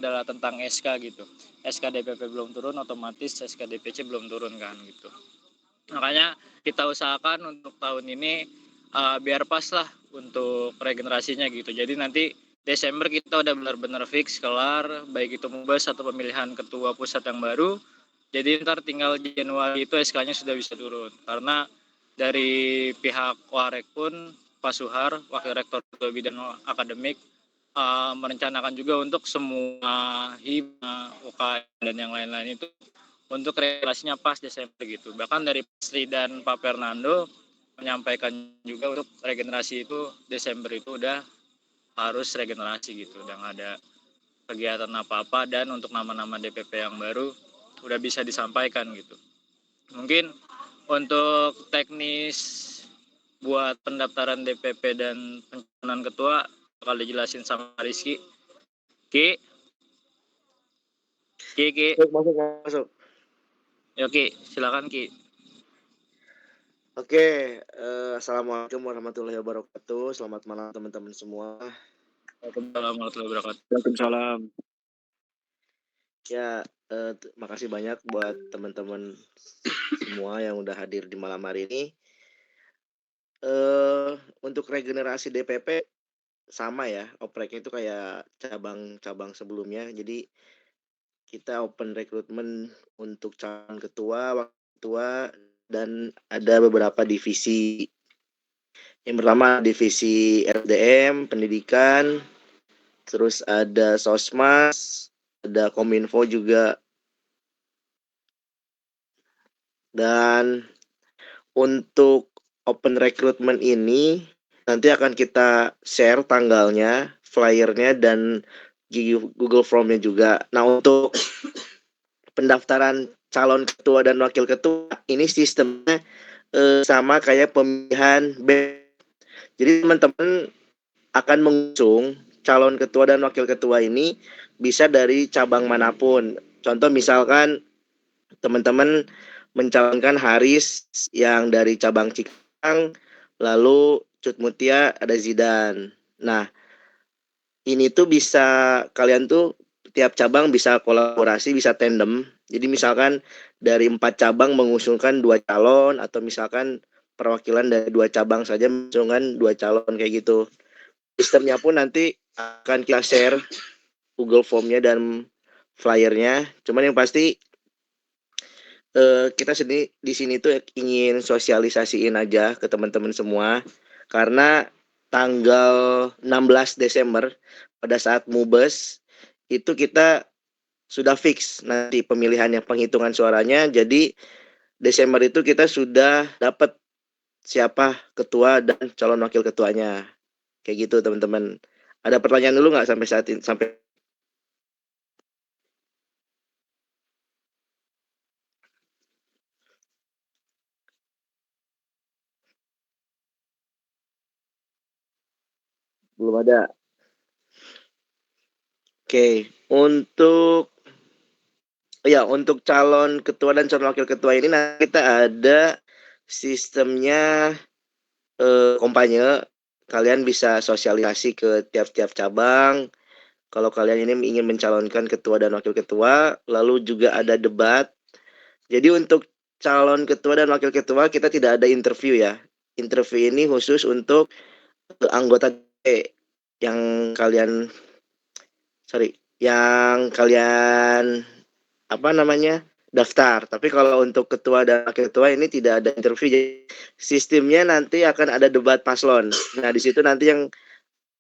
adalah tentang SK gitu. SK DPP belum turun, otomatis SK DPC belum turun kan gitu. Makanya kita usahakan untuk tahun ini biar pas lah untuk regenerasinya gitu. Jadi nanti Desember kita udah benar-benar fix kelar, baik itu mubas atau pemilihan ketua pusat yang baru. Jadi ntar tinggal Januari itu SK-nya sudah bisa turun. Karena dari pihak Warek pun Pak Suhar, Wakil Rektor Bidang Akademik, merencanakan juga untuk semua hima, UKM dan yang lain-lain itu untuk regenerasinya pas Desember gitu. Bahkan dari Sri dan Pak Fernando menyampaikan juga untuk regenerasi itu Desember itu udah harus regenerasi gitu, udah nggak ada kegiatan apa-apa, dan untuk nama-nama DPP yang baru udah bisa disampaikan gitu. Mungkin untuk teknis buat pendaftaran DPP dan pencalonan ketua bakal dijelasin sama Rizky. Ki, Ki. Masuk. Ya Ki, silakan Ki. Oke, assalamualaikum warahmatullahi wabarakatuh. Selamat malam teman-teman semua. Waalaikumsalam warahmatullahi wabarakatuh. Waalaikumsalam. Ya, makasih banyak buat teman-teman semua yang udah hadir di malam hari ini. Untuk regenerasi DPP sama ya, opreknya itu kayak cabang-cabang sebelumnya. Jadi kita open rekrutmen untuk calon ketua, wakil ketua, dan ada beberapa divisi. Yang pertama divisi RDM, pendidikan, terus ada Sosmas, ada Kominfo juga. Dan untuk open recruitment ini nanti akan kita share tanggalnya, flyernya, dan Google Formnya juga. Nah, untuk pendaftaran calon ketua dan wakil ketua ini sistemnya sama kayak pemilihan B. Jadi teman-teman akan mengusung calon ketua dan wakil ketua ini bisa dari cabang manapun. Contoh misalkan teman-teman mencalonkan Haris yang dari cabang Cikang, lalu Cut Mutia ada Zidan. Nah, ini tuh bisa kalian tuh tiap cabang bisa kolaborasi, bisa tandem. Jadi misalkan dari 4 cabang mengusungkan 2 calon, atau misalkan perwakilan dari 2 cabang saja mengusungkan 2 calon kayak gitu. Sistemnya pun nanti akan kita share Google Formnya dan flyernya. Cuman yang pasti kita di sini tuh ingin sosialisasiin aja ke teman-teman semua, karena tanggal 16 Desember pada saat Mubes itu kita sudah fix nanti pemilihannya, penghitungan suaranya. Jadi Desember itu kita sudah dapat siapa ketua dan calon wakil ketuanya. Kayak gitu teman-teman. Ada pertanyaan dulu nggak sampai saat ini? Belum ada. Oke, untuk calon ketua dan calon wakil ketua ini nanti kita ada sistemnya kampanye. Kalian bisa sosialisasi ke tiap-tiap cabang. Kalau kalian ini ingin mencalonkan ketua dan wakil ketua, lalu juga ada debat. Jadi untuk calon ketua dan wakil ketua kita tidak ada interview ya. Interview ini khusus untuk anggota yang kalian daftar. Tapi kalau untuk ketua dan wakil ketua ini tidak ada interview. Jadi sistemnya nanti akan ada debat paslon. Nah, di situ nanti yang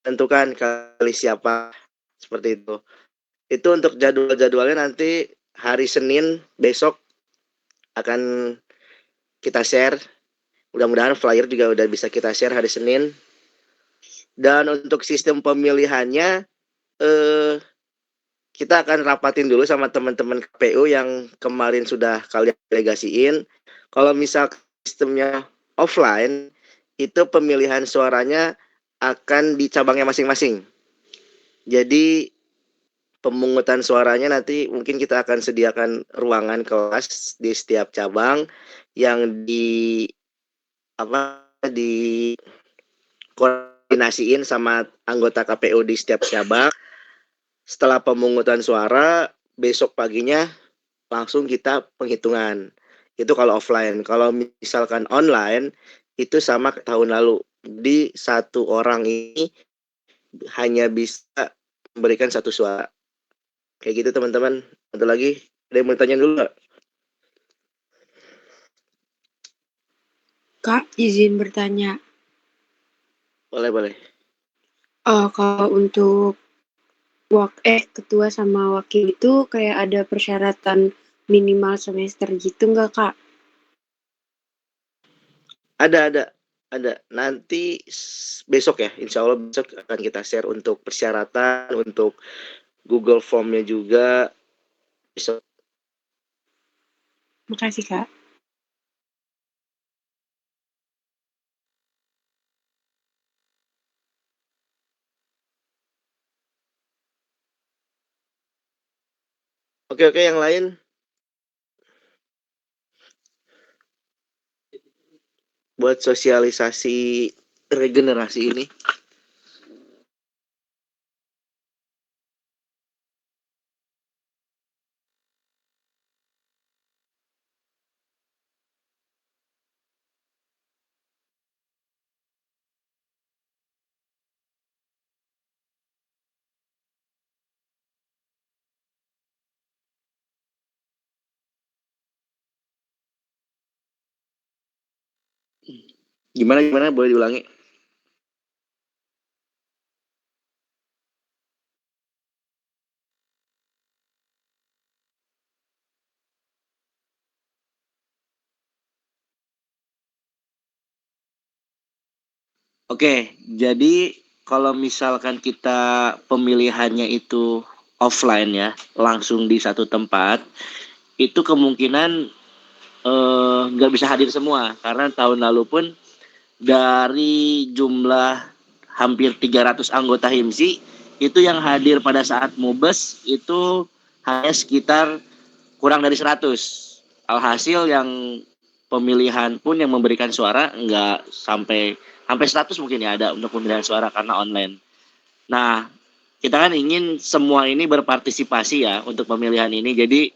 tentukan kali siapa, seperti itu. Itu untuk jadwalnya nanti hari Senin besok akan kita share. Mudah-mudahan flyer juga udah bisa kita share hari Senin. Dan untuk sistem pemilihannya kita akan rapatin dulu sama teman-teman KPU yang kemarin sudah kalian delegasiin. Kalau misal sistemnya offline, itu pemilihan suaranya akan di cabangnya masing-masing. Jadi pemungutan suaranya nanti mungkin kita akan sediakan ruangan kelas di setiap cabang yang koordinasiin sama anggota KPU di setiap cabang. setelah pemungutan suara besok paginya langsung kita penghitungan. Itu kalau offline. Kalau misalkan online itu sama ke tahun lalu. Jadi satu orang ini hanya bisa memberikan satu suara. Kayak gitu teman-teman. Ada lagi? Ada yang mau tanya dulu nggak? Kak, izin bertanya. Boleh. Kalau untuk ketua sama wakil itu kayak ada persyaratan minimal semester gitu nggak, Kak? Ada. Nanti besok ya, insya Allah besok akan kita share untuk persyaratan, untuk Google Form-nya juga besok. Makasih, Kak. Oke, yang lain. Buat sosialisasi regenerasi ini. Gimana boleh diulangi? Oke, jadi kalau misalkan kita pemilihannya itu offline ya, langsung di satu tempat, itu kemungkinan nggak bisa hadir semua karena tahun lalu pun dari jumlah hampir 300 anggota HIMSI itu yang hadir pada saat MUBES itu hanya sekitar kurang dari 100. Alhasil yang pemilihan pun yang memberikan suara nggak sampai 100 mungkin ya ada untuk pemilihan suara karena online. Nah, kita kan ingin semua ini berpartisipasi ya untuk pemilihan ini. Jadi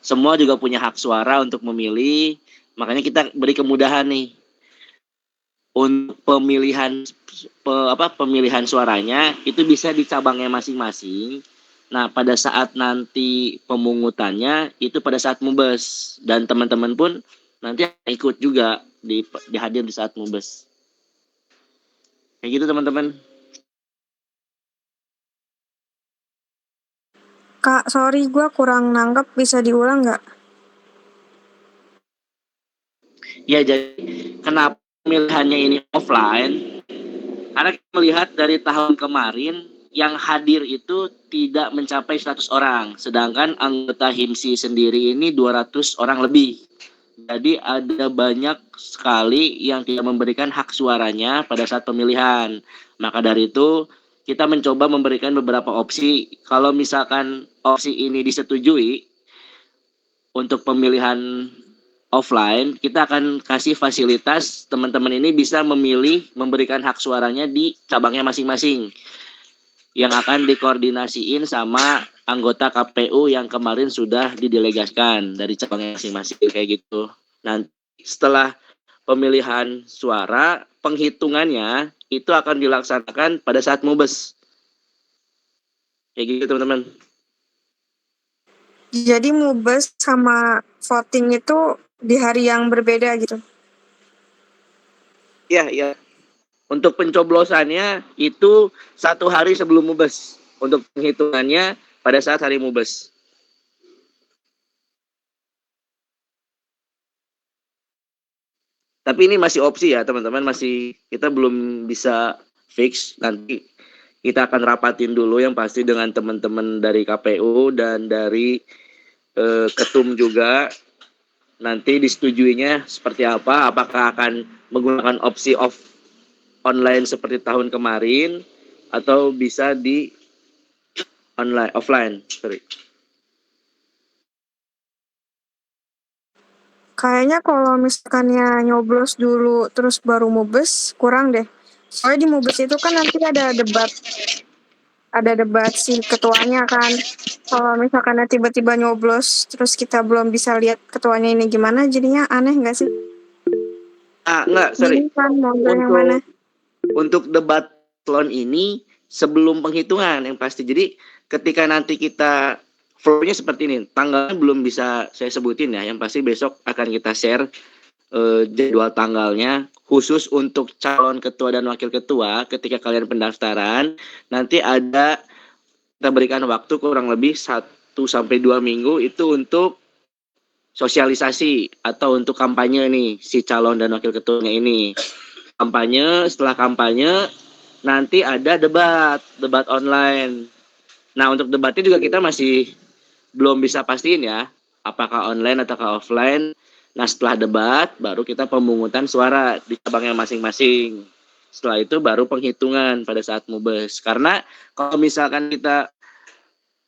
semua juga punya hak suara untuk memilih. Makanya kita beri kemudahan nih untuk pemilihan suaranya itu bisa di cabangnya masing-masing. Nah, pada saat nanti pemungutannya itu pada saat MUBES dan teman-teman pun nanti ikut juga dihadir di saat MUBES. Kayak gitu teman-teman. Kak, sorry gue kurang nanggap, bisa diulang nggak? Ya, jadi kenapa pemilihannya ini offline? Karena kita melihat dari tahun kemarin yang hadir itu tidak mencapai 100 orang, sedangkan anggota HIMSI sendiri ini 200 orang lebih. Jadi ada banyak sekali yang tidak memberikan hak suaranya pada saat pemilihan. Maka dari itu kita mencoba memberikan beberapa opsi. Kalau misalkan opsi ini disetujui untuk pemilihan offline, kita akan kasih fasilitas teman-teman ini bisa memilih memberikan hak suaranya di cabangnya masing-masing yang akan dikoordinasiin sama anggota KPU yang kemarin sudah didelegasikan dari cabangnya masing-masing kayak gitu. Nanti setelah pemilihan suara, penghitungannya itu akan dilaksanakan pada saat MUBES. Kayak gitu teman-teman. Jadi MUBES sama voting itu di hari yang berbeda gitu? Iya. Untuk pencoblosannya itu 1 hari sebelum MUBES. Untuk penghitungannya pada saat hari MUBES. Tapi ini masih opsi ya teman-teman, kita belum bisa fix. Nanti kita akan rapatin dulu yang pasti dengan teman-teman dari KPU dan dari ketum juga. Nanti disetujuinya seperti apa, apakah akan menggunakan opsi online seperti tahun kemarin atau bisa di offline. Kayaknya kalau misalkannya nyoblos dulu terus baru MUBES, kurang deh. Soalnya di MUBES itu kan nanti ada debat. ada debat si ketuanya kan. Kalau misalkan tiba-tiba nyoblos terus kita belum bisa lihat ketuanya ini gimana, jadinya aneh nggak sih? Enggak, sorry. Bingung kan mau milih yang mana? Untuk debat paslon ini sebelum penghitungan yang pasti. Jadi ketika nanti kita flow-nya seperti ini, tanggalnya belum bisa saya sebutin ya. Yang pasti besok akan kita share jadwal tanggalnya khusus untuk calon ketua dan wakil ketua. Ketika kalian pendaftaran, nanti ada kita berikan waktu kurang lebih 1-2 minggu itu untuk sosialisasi atau untuk kampanye nih si calon dan wakil ketuanya ini. Setelah kampanye nanti ada debat online. Nah, untuk debatnya juga kita masih belum bisa pastiin ya, apakah online atau offline. Nah, setelah debat baru kita pemungutan suara di cabangnya masing-masing. Setelah itu baru penghitungan pada saat mubes. Karena kalau misalkan kita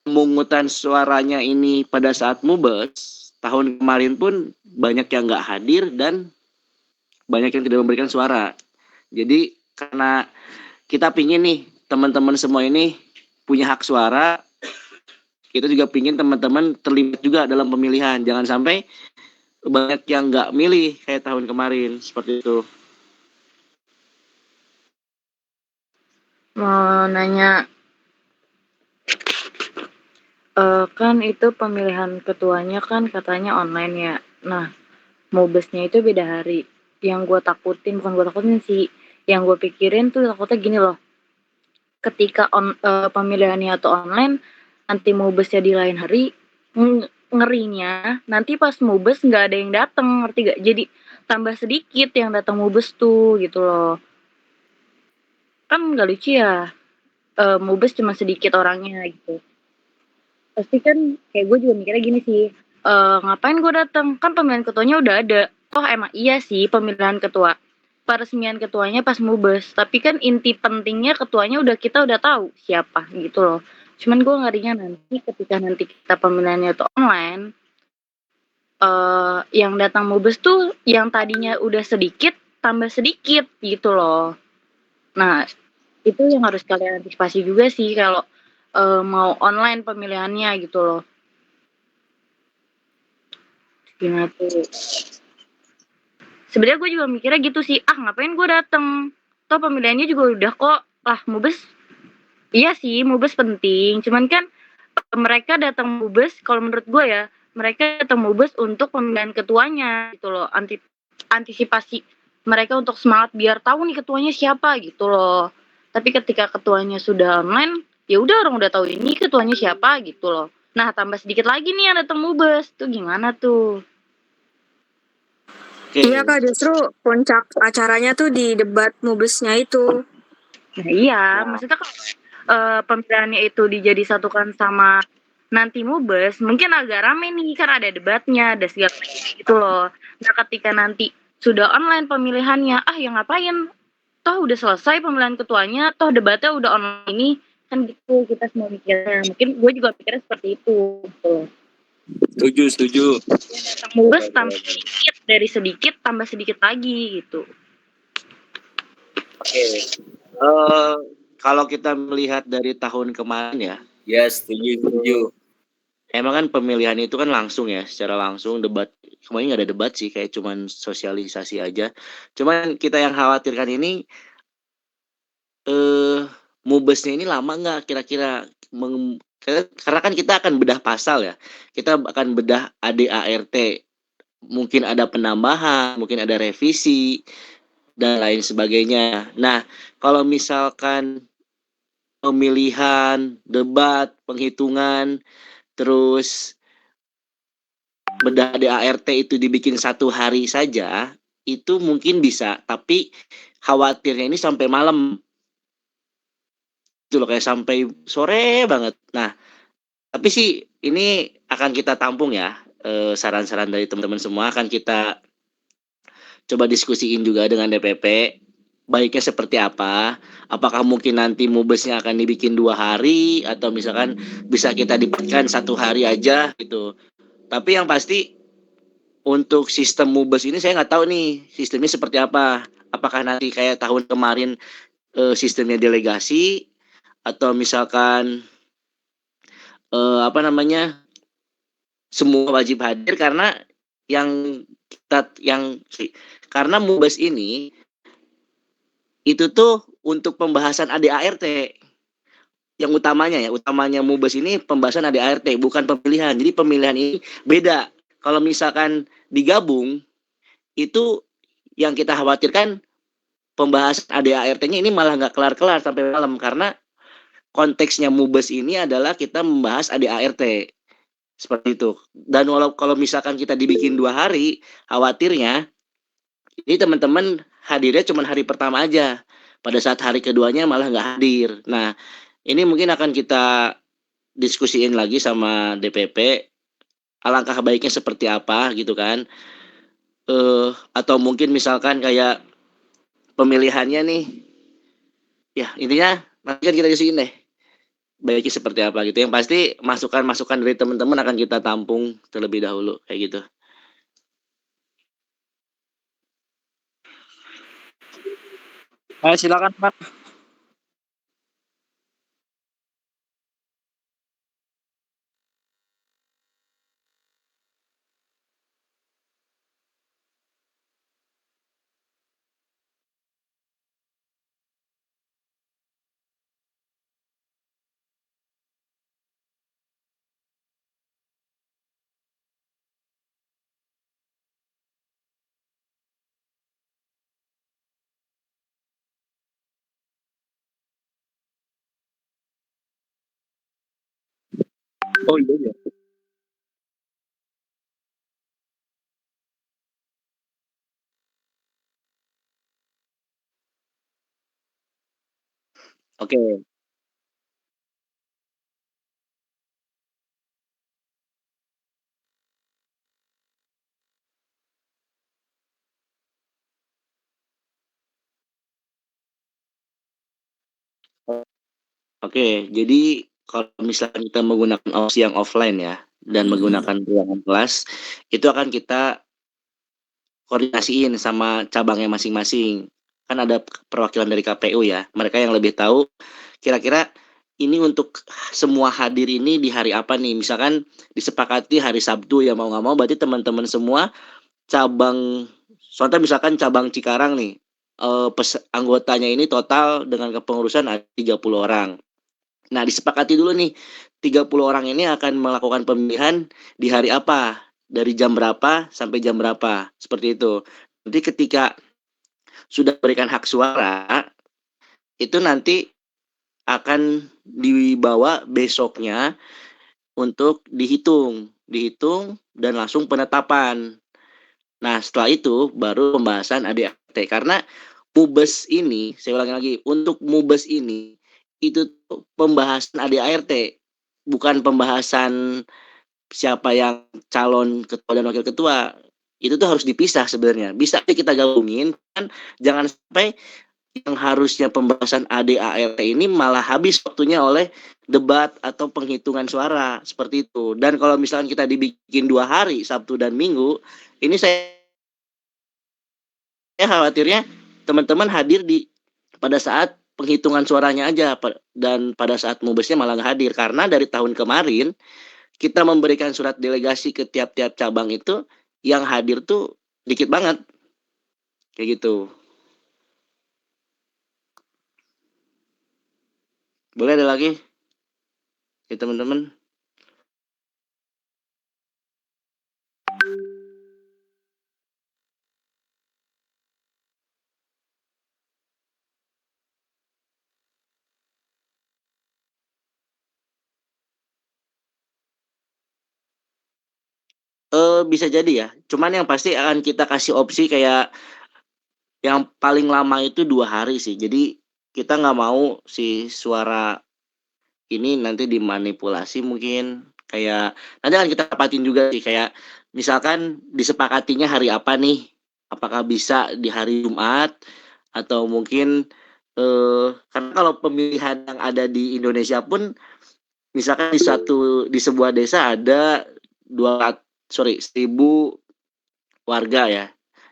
pemungutan suaranya ini pada saat mubes, tahun kemarin pun banyak yang nggak hadir dan banyak yang tidak memberikan suara. Jadi karena kita pingin nih teman-teman semua ini punya hak suara, kita juga pingin teman-teman terlibat juga dalam pemilihan. Jangan sampai banyak yang nggak milih kayak tahun kemarin, seperti itu. Mau nanya, kan itu pemilihan ketuanya kan katanya online ya. Nah, mubesnya itu beda hari. Yang gue takutin, bukan gue takutin sih, yang gue pikirin tuh takutnya gini loh. Ketika pemilihannya atau online, nanti mubesnya di lain hari, ngerinya nanti pas mubes nggak ada yang datang, ngerti gak? Jadi tambah sedikit yang datang mubes tuh gitu loh. Kan nggak lucu ya, mubes cuma sedikit orangnya gitu. Pasti kan kayak gue juga mikirnya gini sih, ngapain gue datang, kan pemilihan ketuanya udah ada. Toh emang iya sih pemilihan ketua, peresmian ketuanya pas mubes, tapi kan inti pentingnya ketuanya kita udah tahu siapa gitu loh. Cuman gue ngerinya nanti ketika nanti kita pemilihannya tuh online, yang datang mubes tuh yang tadinya udah sedikit tambah sedikit gitu loh. Nah, itu yang harus kalian antisipasi juga sih kalau mau online pemilihannya gitu loh. Gimana tuh? Sebenarnya gue juga mikirnya gitu sih, ngapain gue dateng, toh pemilihannya juga udah kok. Lah mubes, iya sih mubes penting, cuman kan mereka datang mubes, kalau menurut gue ya, mereka datang mubes untuk pemilihan ketuanya gitu loh, antisipasi mereka untuk semangat biar tahu nih ketuanya siapa gitu loh. Tapi ketika ketuanya sudah online, ya udah orang udah tahu ini ketuanya siapa gitu loh. Nah, tambah sedikit lagi nih yang datang mubes, tuh gimana tuh? Oke. Iya Kak, justru puncak acaranya tuh di debat mubesnya itu. Nah iya, maksudnya kalau pemilihannya itu disatukan sama nanti mubes, mungkin agak rame nih, kan ada debatnya, ada segala macam gitu loh. Nah ketika nanti sudah online pemilihannya, ya ngapain? Toh udah selesai pemilihan ketuanya, toh debatnya udah online ini, kan gitu kita semua mikirnya. Mungkin gue juga pikirnya seperti itu. Gitu. Setuju. Mubes tambah sedikit, dari sedikit tambah sedikit lagi gitu. Oke. Kalau kita melihat dari tahun kemarin ya, Yes, setuju. emang kan pemilihan itu kan langsung ya, secara langsung. Debat kemarin nggak ada debat sih, kayak cuman sosialisasi aja. Cuman kita yang khawatirkan ini mubesnya ini lama nggak kira-kira? Karena kan kita akan bedah pasal ya, kita akan bedah ADART, mungkin ada penambahan, mungkin ada revisi dan lain sebagainya. Nah, kalau misalkan pemilihan, debat, penghitungan, terus bedah ADART itu dibikin 1 hari saja, itu mungkin bisa, tapi khawatirnya ini sampai malam. Itu loh, kayak sampai sore banget. Nah, tapi sih ini akan kita tampung ya, saran-saran dari teman-teman semua akan kita coba diskusiin juga dengan DPP. Baiknya seperti apa? Apakah mungkin nanti mubesnya akan dibikin 2 hari atau misalkan bisa kita dipatkan 1 hari aja gitu. Tapi yang pasti untuk sistem mubes ini saya nggak tahu nih sistemnya seperti apa. Apakah nanti kayak tahun kemarin sistemnya delegasi atau misalkan semua wajib hadir karena yang karena MUBAS ini itu tuh untuk pembahasan ADART yang utamanya MUBAS ini pembahasan ADART bukan pemilihan. Jadi pemilihan ini beda. Kalau misalkan digabung itu yang kita khawatirkan pembahasan ADART-nya ini malah nggak kelar-kelar sampai malam karena konteksnya MUBAS ini adalah kita membahas ADART seperti itu. Dan kalau misalkan kita dibikin 2 hari, khawatirnya ini teman-teman hadirnya cuma hari pertama aja. Pada saat hari keduanya malah nggak hadir. Nah, ini mungkin akan kita diskusiin lagi sama DPP. Alangkah baiknya seperti apa gitu kan. Atau mungkin misalkan kayak pemilihannya nih. Ya, intinya nanti kan kita diskusiin deh. Baiknya seperti apa gitu. Yang pasti masukan-masukan dari teman-teman akan kita tampung terlebih dahulu kayak gitu. Ayo silakan Pak. Oh iya. Oke. Oke, jadi kalau misalkan kita menggunakan opsi yang offline ya dan menggunakan ruangan kelas, itu akan kita koordinasiin sama cabangnya masing-masing. Kan ada perwakilan dari KPU ya. Mereka yang lebih tahu kira-kira ini untuk semua hadir ini di hari apa nih. Misalkan disepakati hari Sabtu ya mau nggak mau berarti teman-teman semua cabang, contoh misalkan cabang Cikarang nih, anggotanya ini total dengan kepengurusan ada 30 orang. Nah, disepakati dulu nih, 30 orang ini akan melakukan pemilihan di hari apa, dari jam berapa sampai jam berapa, seperti itu. Nanti ketika sudah berikan hak suara, itu nanti akan dibawa besoknya untuk dihitung dan langsung penetapan. Nah, setelah itu baru pembahasan ADART karena MUBAS ini, saya ulangi lagi, untuk MUBAS ini itu pembahasan ADART, bukan pembahasan siapa yang calon ketua dan wakil ketua. Itu tuh harus dipisah sebenarnya. Bisa kita gabungin kan, jangan sampai yang harusnya pembahasan ADART ini malah habis waktunya oleh debat atau penghitungan suara seperti itu. Dan kalau misalkan kita dibikin 2 hari, Sabtu dan Minggu, ini saya khawatirnya teman-teman hadir pada saat penghitungan suaranya aja dan pada saat MUBASnya malah nggak hadir karena dari tahun kemarin kita memberikan surat delegasi ke tiap-tiap cabang itu yang hadir tuh dikit banget kayak gitu. Boleh ada lagi ya teman-teman? Bisa jadi ya. Cuman yang pasti akan kita kasih opsi kayak yang paling lama itu 2 hari sih. Jadi kita nggak mau si suara ini nanti dimanipulasi mungkin. Kayak nanti akan kita tepatin juga sih kayak misalkan disepakatinya hari apa nih? Apakah bisa di hari Jumat atau mungkin karena kalau pemilihan yang ada di Indonesia pun misalkan di sebuah desa ada 1.000 warga ya.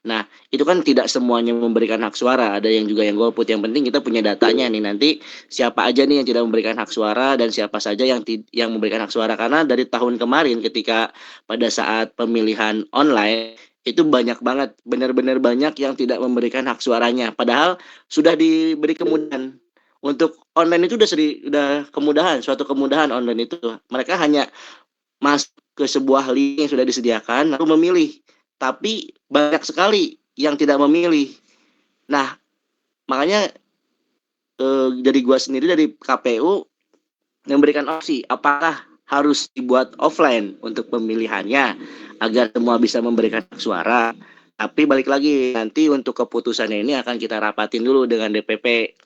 Nah, itu kan tidak semuanya memberikan hak suara, ada yang juga yang golput. Yang penting kita punya datanya nih, nanti siapa aja nih yang tidak memberikan hak suara dan siapa saja yang memberikan hak suara. Karena dari tahun kemarin ketika pada saat pemilihan online itu banyak banget, benar-benar banyak yang tidak memberikan hak suaranya. Padahal sudah diberi kemudahan. Untuk online itu udah kemudahan, suatu kemudahan online itu. Mereka hanya masuk ke sebuah link yang sudah disediakan lalu memilih. Tapi banyak sekali yang tidak memilih. Nah, makanya dari gua sendiri dari KPU memberikan opsi apakah harus dibuat offline untuk pemilihannya agar semua bisa memberikan hak suara. Tapi balik lagi nanti untuk keputusannya ini akan kita rapatin dulu dengan DPP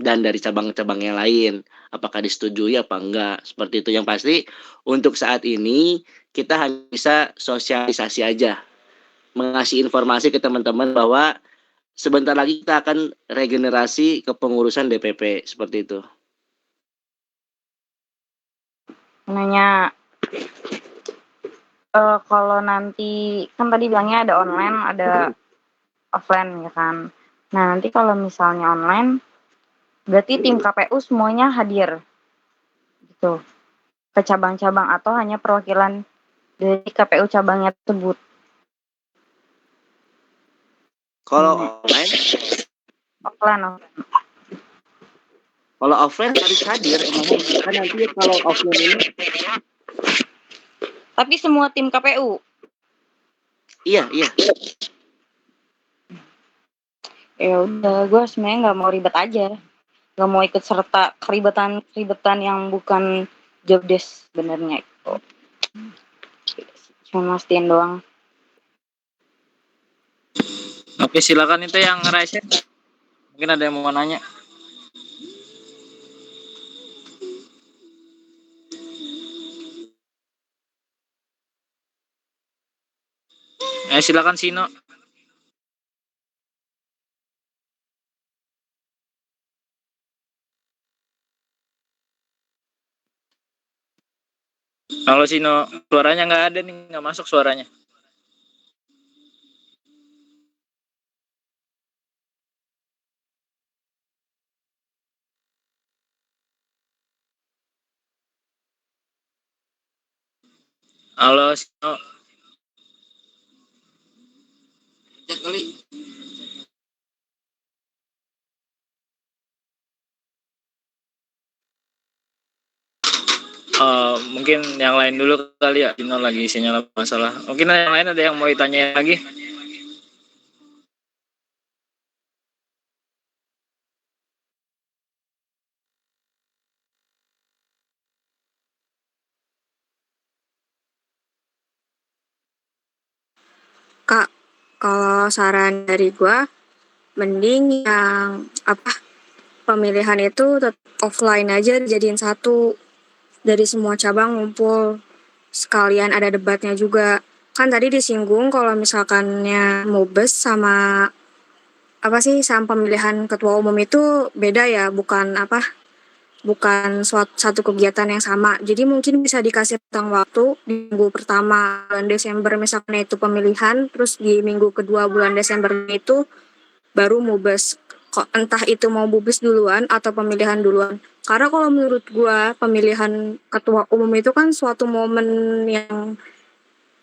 dan dari cabang-cabang yang lain. Apakah disetujui apa enggak. Seperti itu. Yang pasti untuk saat ini kita hanya bisa sosialisasi aja. Mengasih informasi ke teman-teman bahwa sebentar lagi kita akan regenerasi kepengurusan DPP. Seperti itu. Nanya, kalau nanti kan tadi bilangnya ada online, ada offline ya kan. Nah nanti kalau misalnya online, berarti tim KPU semuanya hadir gitu ke cabang-cabang atau hanya perwakilan dari KPU cabangnya tersebut. Kalau online, Offline. kalau offline harus hadir. Kan nanti kalau offline ini, Tapi semua tim KPU. iya. Ya udah, gue sebenarnya nggak mau ribet aja, nggak mau ikut serta keribetan yang bukan job desk sebenarnya itu. Cuma mastiin doang. Oke, silakan itu yang raise. Mungkin ada yang mau nanya. Silakan Sino. Kalau Sino suaranya nggak ada nih, nggak masuk suaranya. Halo Sino. Cek kali. Mungkin yang lain dulu kali ya. Sino lagi sinyal masalah. Mungkin yang lain ada yang mau ditanya lagi. Kak, kalau saran dari gua, mending yang pemilihan itu tetap offline aja dijadiin satu, dari semua cabang ngumpul, sekalian ada debatnya juga. Kan tadi disinggung kalau misalkannya Mubes sama sama pemilihan ketua umum itu beda ya, bukan satu kegiatan yang sama. Jadi mungkin bisa dikasih tentang waktu di minggu pertama bulan Desember misalnya itu pemilihan, terus di minggu kedua bulan Desember itu baru Mubes. Kok entah itu mau Mubes duluan atau pemilihan duluan. Karena kalau menurut gua pemilihan ketua umum itu kan suatu momen yang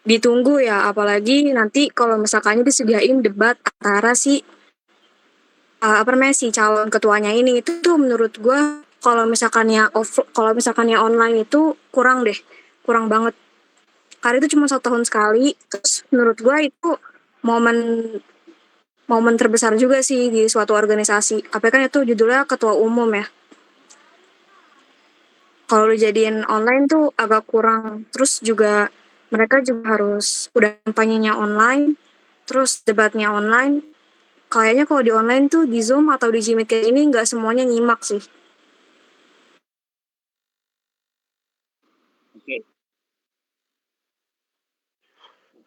ditunggu ya, apalagi nanti kalau misalkannya disediain debat antara si calon ketuanya ini, itu tuh menurut gua kalau misalkannya online itu kurang banget. Karena itu cuma 1 tahun sekali, terus menurut gua itu momen terbesar juga sih di suatu organisasi. Apa kan itu judulnya ketua umum ya. Kalau dijadiin online tuh agak kurang. Terus juga mereka juga harus udah kampanyenya online, terus debatnya online. Kayaknya kalau di online tuh di Zoom atau di Jimit kayak ini nggak semuanya nyimak sih. Oke.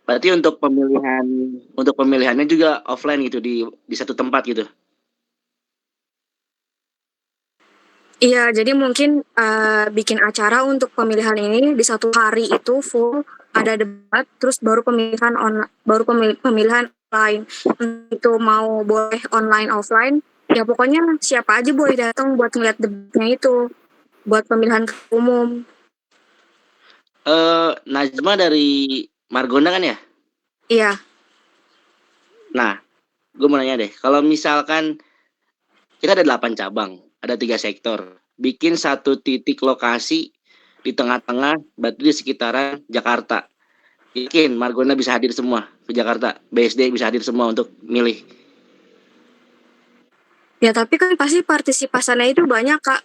Berarti untuk pemilihannya juga offline gitu di satu tempat gitu. Iya, jadi mungkin bikin acara untuk pemilihan ini di 1 hari itu full ada debat, terus baru pemilihan lain. Itu mau boleh online offline, ya pokoknya siapa aja boleh datang buat ngeliat debatnya itu, buat pemilihan ketua umum. Najma dari Margonda kan ya? Iya. Nah, gue mau nanya deh, kalau misalkan kita ada 8 cabang, ada 3 sektor, bikin satu titik lokasi di tengah-tengah, berarti di sekitaran Jakarta. Yakin Margonda bisa hadir semua ke Jakarta, BSD bisa hadir semua untuk milih. Ya tapi kan pasti partisipasinya itu banyak, Kak.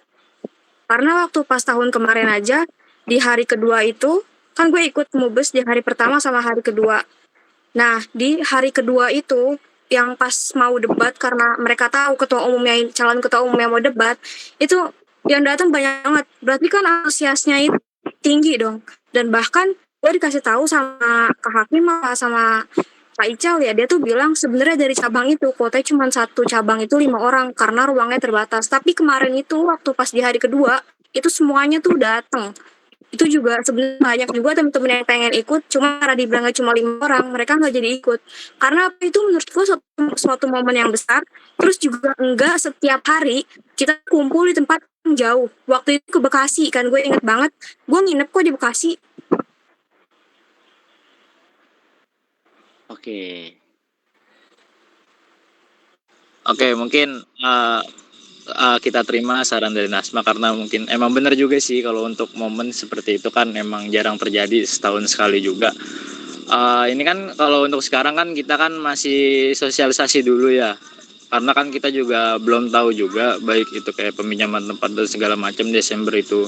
Karena waktu pas tahun kemarin aja, di hari kedua itu, kan gue ikut mubes di hari pertama sama hari kedua. Nah, di hari kedua itu, yang pas mau debat karena mereka tahu calon ketua umumnya mau debat, itu yang datang banyak banget. Berarti kan antusiasnya itu tinggi dong. Dan bahkan gue dikasih tahu sama Kak Hakim sama Pak Ical ya, dia tuh bilang sebenarnya dari cabang itu kuotanya cuma satu cabang itu 5 orang karena ruangnya terbatas. Tapi kemarin itu waktu pas di hari kedua itu semuanya tuh datang. Itu juga sebenarnya banyak juga teman-teman yang pengen ikut, cuma karena dibilangnya cuma 5 orang, mereka nggak jadi ikut. Karena apa itu menurut gue suatu momen yang besar. Terus juga enggak setiap hari kita kumpul di tempat yang jauh. Waktu itu ke Bekasi kan, gue inget banget. Gue nginep kok di Bekasi. Oke. Oke, mungkin kita terima saran dari Nasma karena mungkin emang benar juga sih kalau untuk momen seperti itu kan emang jarang terjadi, setahun sekali juga. Ini kan kalau untuk sekarang kan kita kan masih sosialisasi dulu ya, karena kan kita juga belum tahu juga baik itu kayak peminjaman tempat dan segala macam Desember itu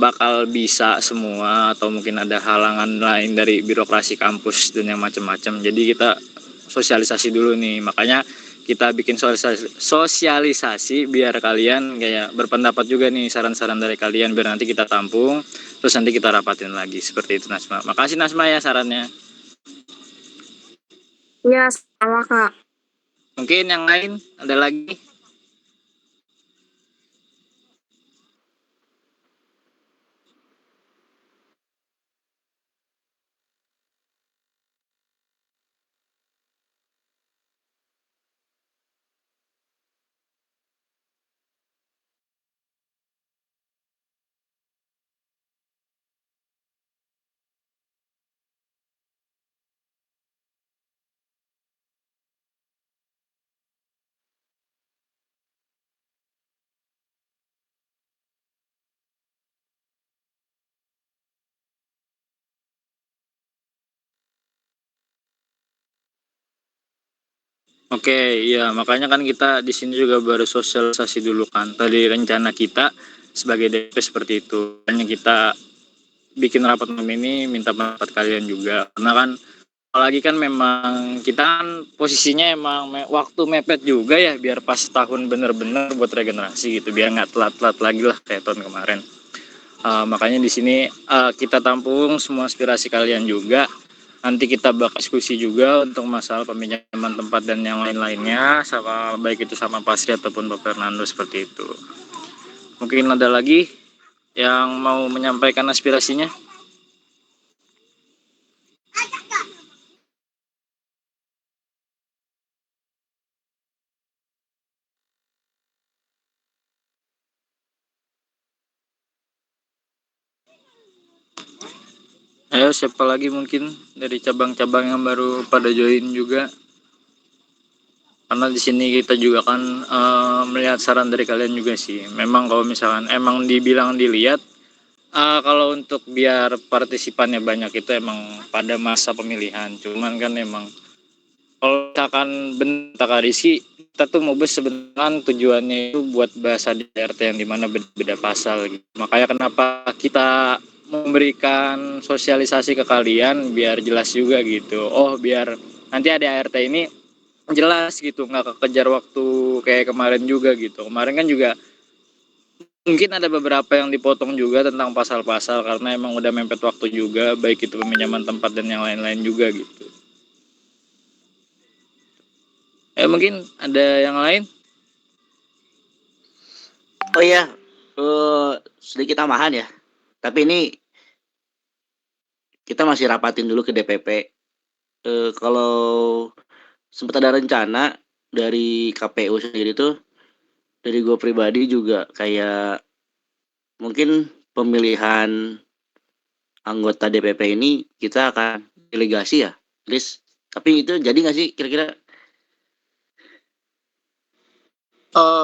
bakal bisa semua atau mungkin ada halangan lain dari birokrasi kampus dan yang macam-macam. Jadi kita sosialisasi dulu nih, makanya kita bikin sosialisasi biar kalian kayak berpendapat juga nih, saran-saran dari kalian biar nanti kita tampung terus nanti kita rapatin lagi, seperti itu Nasma. Makasih Nasma ya sarannya. Ya, sama Kak. Mungkin yang lain ada lagi? Oke, iya makanya kan kita di sini juga baru sosialisasi dulu kan. Tadi rencana kita sebagai DP seperti itu. Hanya kita bikin rapat malam ini minta pendapat kalian juga. Karena kan apalagi kan memang kita kan posisinya emang waktu mepet juga ya, biar pas tahun bener-bener buat regenerasi gitu, biar nggak telat-telat lagi lah kayak tahun kemarin. Makanya di sini kita tampung semua aspirasi kalian juga. Nanti kita bakal diskusi juga untuk masalah peminjaman tempat dan yang lain-lainnya, sama baik itu sama Pasri ataupun Pak Fernando, seperti itu. Mungkin ada lagi yang mau menyampaikan aspirasinya? Ayo siapa lagi mungkin dari cabang-cabang yang baru pada join juga? Karena di sini kita juga kan melihat saran dari kalian juga sih. Memang kalau misalkan emang dibilang dilihat, kalau untuk biar partisipannya banyak itu emang pada masa pemilihan. Cuman kan emang kalau misalkan bentar Kak Rizky, kita tuh mubes sebenarnya tujuannya itu buat bahasa di RT yang dimana beda pasal gitu. Makanya kenapa kita memberikan sosialisasi ke kalian biar jelas juga gitu. Oh biar nanti ada RT ini jelas gitu, nggak kekejar waktu kayak kemarin juga gitu. Kemarin kan juga mungkin ada beberapa yang dipotong juga tentang pasal-pasal karena emang udah mepet waktu juga, baik itu peminjaman tempat dan yang lain-lain juga gitu. Mungkin ada yang lain? Oh iya, sedikit tambahan ya. Tapi ini kita masih rapatin dulu ke DPP. Kalau sempat ada rencana dari KPU sendiri tuh, dari gue pribadi juga kayak mungkin pemilihan anggota DPP ini kita akan delegasi ya, Riz. Tapi itu jadi nggak sih kira-kira?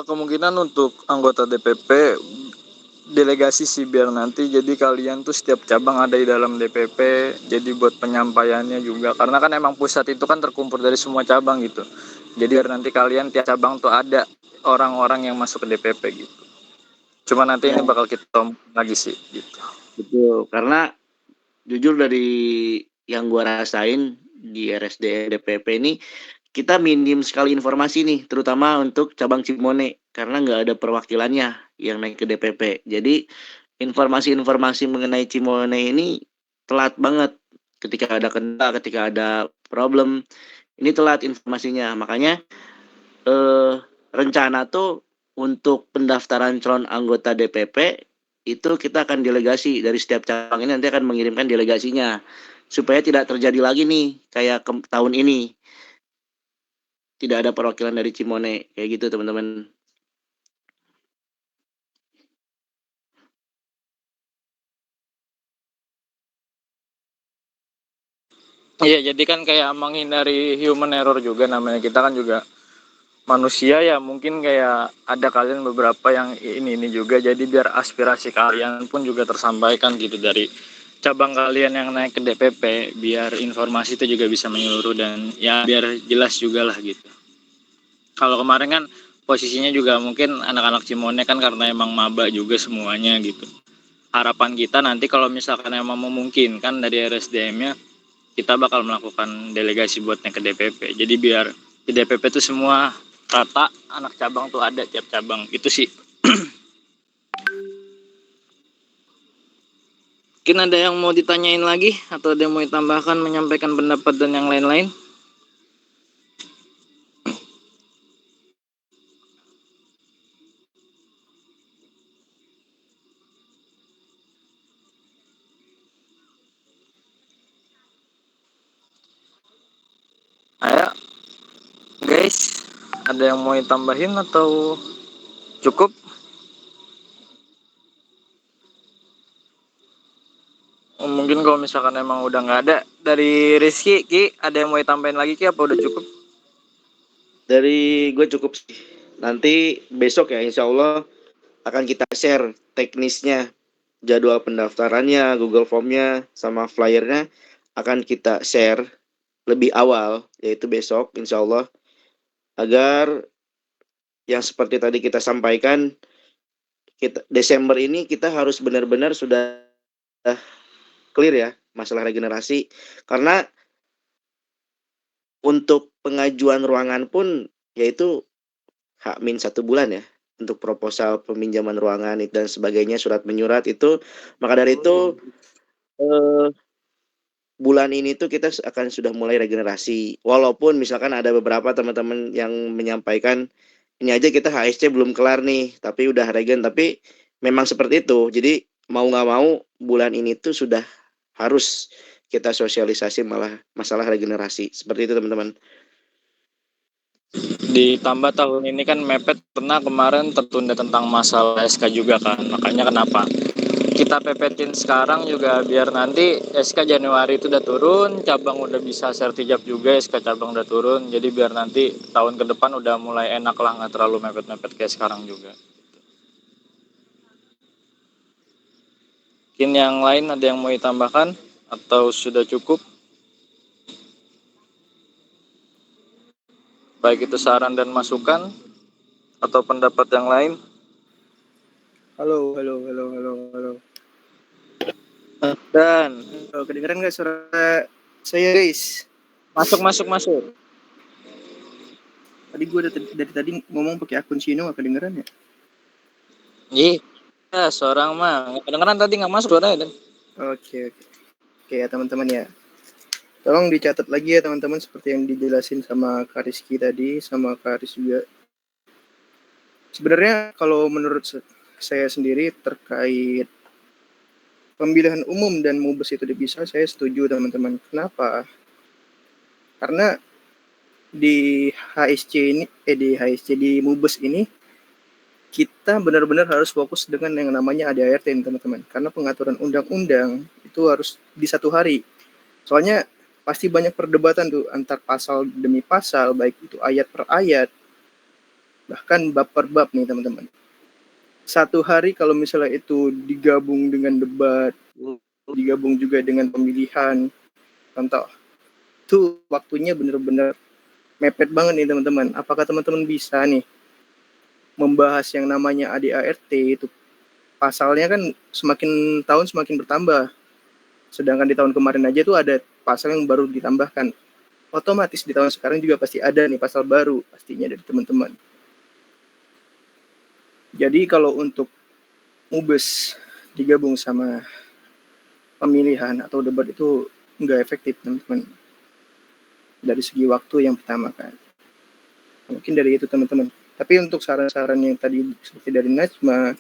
Kemungkinan untuk anggota DPP delegasi sih, biar nanti jadi kalian tuh setiap cabang ada di dalam DPP, jadi buat penyampaiannya juga, karena kan emang pusat itu kan terkumpul dari semua cabang gitu, jadi biar nanti kalian tiap cabang tuh ada orang-orang yang masuk ke DPP gitu. Cuma nanti ini bakal kita omongin lagi sih gitu. Betul, karena jujur dari yang gua rasain di RSDM DPP ini, kita minim sekali informasi nih, terutama untuk cabang Cimone, karena nggak ada perwakilannya yang naik ke DPP. Jadi informasi-informasi mengenai Cimone ini telat banget. Ketika ada kendala, ketika ada problem, ini telat informasinya. Makanya rencana tuh untuk pendaftaran calon anggota DPP itu kita akan delegasi dari setiap cabang ini, nanti akan mengirimkan delegasinya supaya tidak terjadi lagi nih kayak tahun ini tidak ada perwakilan dari Cimone kayak gitu teman-teman. Iya, jadi kan kayak menghindari human error juga, namanya kita kan juga manusia ya, mungkin kayak ada kalian beberapa yang ini juga, jadi biar aspirasi kalian pun juga tersampaikan gitu dari cabang kalian yang naik ke DPP, biar informasi itu juga bisa menyeluruh dan ya biar jelas juga lah gitu. Kalau kemarin kan posisinya juga mungkin anak-anak Cimone kan karena emang maba juga semuanya gitu. Harapan kita nanti kalau misalkan emang memungkinkan dari RSDM-nya, kita bakal melakukan delegasi buat naik ke DPP. Jadi biar di DPP itu semua rata, anak cabang tuh ada tiap cabang. Itu sih. Mungkin ada yang mau ditanyain lagi atau ada yang mau ditambahkan, menyampaikan pendapat dan yang lain-lain? Ayo, guys, ada yang mau ditambahin atau cukup? Mungkin kalau misalkan emang udah nggak ada dari Rizky, Ki, ada yang mau ditambahin lagi Ki, apa udah cukup? Dari gue cukup sih. Nanti besok ya insya Allah akan kita share teknisnya, jadwal pendaftarannya, Google Formnya, sama flyernya akan kita share lebih awal, yaitu besok insya Allah, agar yang seperti tadi kita sampaikan, Desember ini kita harus benar-benar sudah clear ya masalah regenerasi, karena untuk pengajuan ruangan pun yaitu H-1 bulan ya untuk proposal peminjaman ruangan dan sebagainya, surat menyurat itu. Maka dari itu bulan ini tuh kita akan sudah mulai regenerasi, walaupun misalkan ada beberapa teman-teman yang menyampaikan ini aja kita HSC belum kelar nih tapi udah regen, tapi memang seperti itu. Jadi mau nggak mau bulan ini tuh sudah harus kita sosialisasi masalah regenerasi seperti itu teman-teman. Ditambah tahun ini kan mepet, pernah kemarin tertunda tentang masalah SK juga kan, makanya kenapa kita pepetin sekarang juga biar nanti SK Januari itu udah turun, cabang udah bisa sertijab juga, SK cabang udah turun, jadi biar nanti tahun ke depan udah mulai enak lah, nggak terlalu mepet-mepet kayak sekarang juga. Mungkin yang lain ada yang mau ditambahkan atau sudah cukup? Baik itu saran dan masukan atau pendapat yang lain. Halo. Dan Kedengeran nggak suara saya, guys? masuk. Tadi gue dari tadi ngomong pakai akun Sino, nggak kedengeran ya? Iya, seorang mah kedengeran tadi nggak masuk suaranya. Dan Oke ya teman-teman ya. Tolong dicatat lagi ya teman-teman, seperti yang dijelasin sama Kak Rizky tadi, sama Kak Aris juga. Sebenarnya kalau menurut saya sendiri terkait pemilihan umum dan MUBES itu bisa, saya setuju teman-teman. Kenapa? Karena di di Mubes ini kita benar-benar harus fokus dengan yang namanya ADART nih, teman-teman. Karena pengaturan undang-undang itu harus di satu hari. Soalnya pasti banyak perdebatan tuh antar pasal demi pasal, baik itu ayat per ayat, bahkan bab per bab nih, teman-teman. Satu hari kalau misalnya itu digabung dengan debat, digabung juga dengan pemilihan, contoh, itu waktunya benar-benar mepet banget nih, teman-teman. Apakah teman-teman bisa nih membahas yang namanya ADART itu pasalnya kan semakin tahun semakin bertambah. Sedangkan di tahun kemarin aja tuh ada pasal yang baru ditambahkan. Otomatis di tahun sekarang juga pasti ada nih pasal baru pastinya dari teman-teman. Jadi kalau untuk Mubes digabung sama pemilihan atau debat itu nggak efektif, teman-teman. Dari segi waktu yang pertama kan. Mungkin dari itu, teman-teman. Tapi untuk saran-saran yang tadi seperti dari Najma,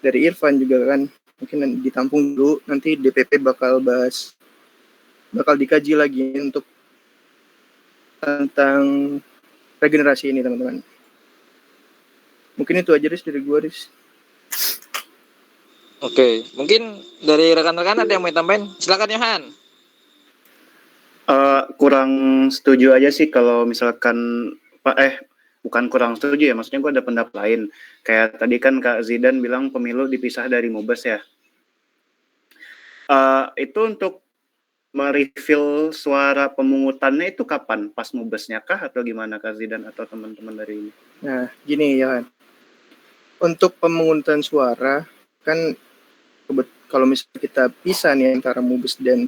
dari Irfan juga kan, mungkin ditampung dulu, nanti DPP bakal dikaji lagi untuk tentang regenerasi ini, teman-teman. Mungkin itu aja, Riz, dari gua, Riz. Oke, mungkin dari rekan-rekan ada yang mau tambahin? Silakan Yohan. Kurang setuju aja sih kalau misalkan bukan kurang setuju ya, maksudnya gue ada pendapat lain. Kayak tadi kan Kak Zidan bilang pemilu dipisah dari Mubes ya. Itu untuk merefill suara pemungutannya itu kapan? Pas Mubesnya kah atau gimana Kak Zidan atau teman-teman dari ini? Nah, gini ya, untuk pemungutan suara kan kalau misalnya kita pisah nih antara Mubes dan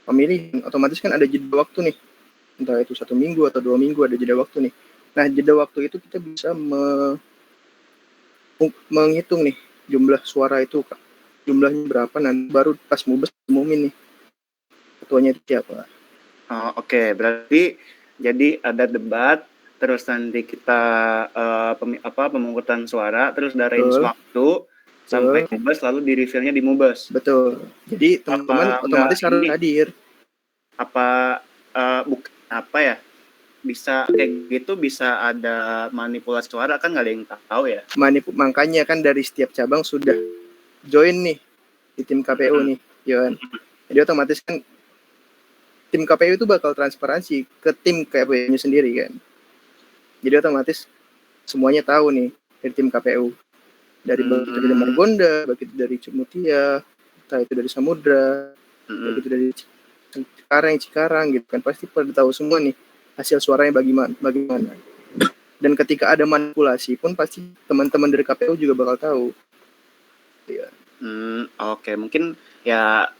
pemilihan, otomatis kan ada jeda waktu nih, entah itu 1 minggu atau 2 minggu ada jeda waktu nih. Nah, jeda waktu itu kita bisa menghitung nih jumlah suara itu, jumlahnya berapa, nanti baru pas Mubes umumin nih ketuanya itu siapa. Oke, berarti jadi ada debat, terus nanti kita pemungutan suara, terus ada range waktu sampai Mubes, lalu di refill-nya di Mubes. Betul. Jadi teman-teman otomatis harus hadir. Bisa kayak gitu, bisa ada manipulasi suara kan, nggak ada yang tahu ya. Makanya kan dari setiap cabang sudah join nih di tim KPU nih, Yohan. Jadi otomatis kan tim KPU itu bakal transparansi ke tim KPU-nya sendiri kan. Jadi otomatis semuanya tahu nih dari tim KPU. Dari baik itu dari Margonda, baik itu dari Mutia, entah itu dari Samudra, baik itu dari Cikarang gitu kan, pasti pada tahu semua nih hasil suaranya bagaimana. Dan ketika ada manipulasi pun pasti teman-teman dari KPU juga bakal tahu. Ya. Oke, mungkin ya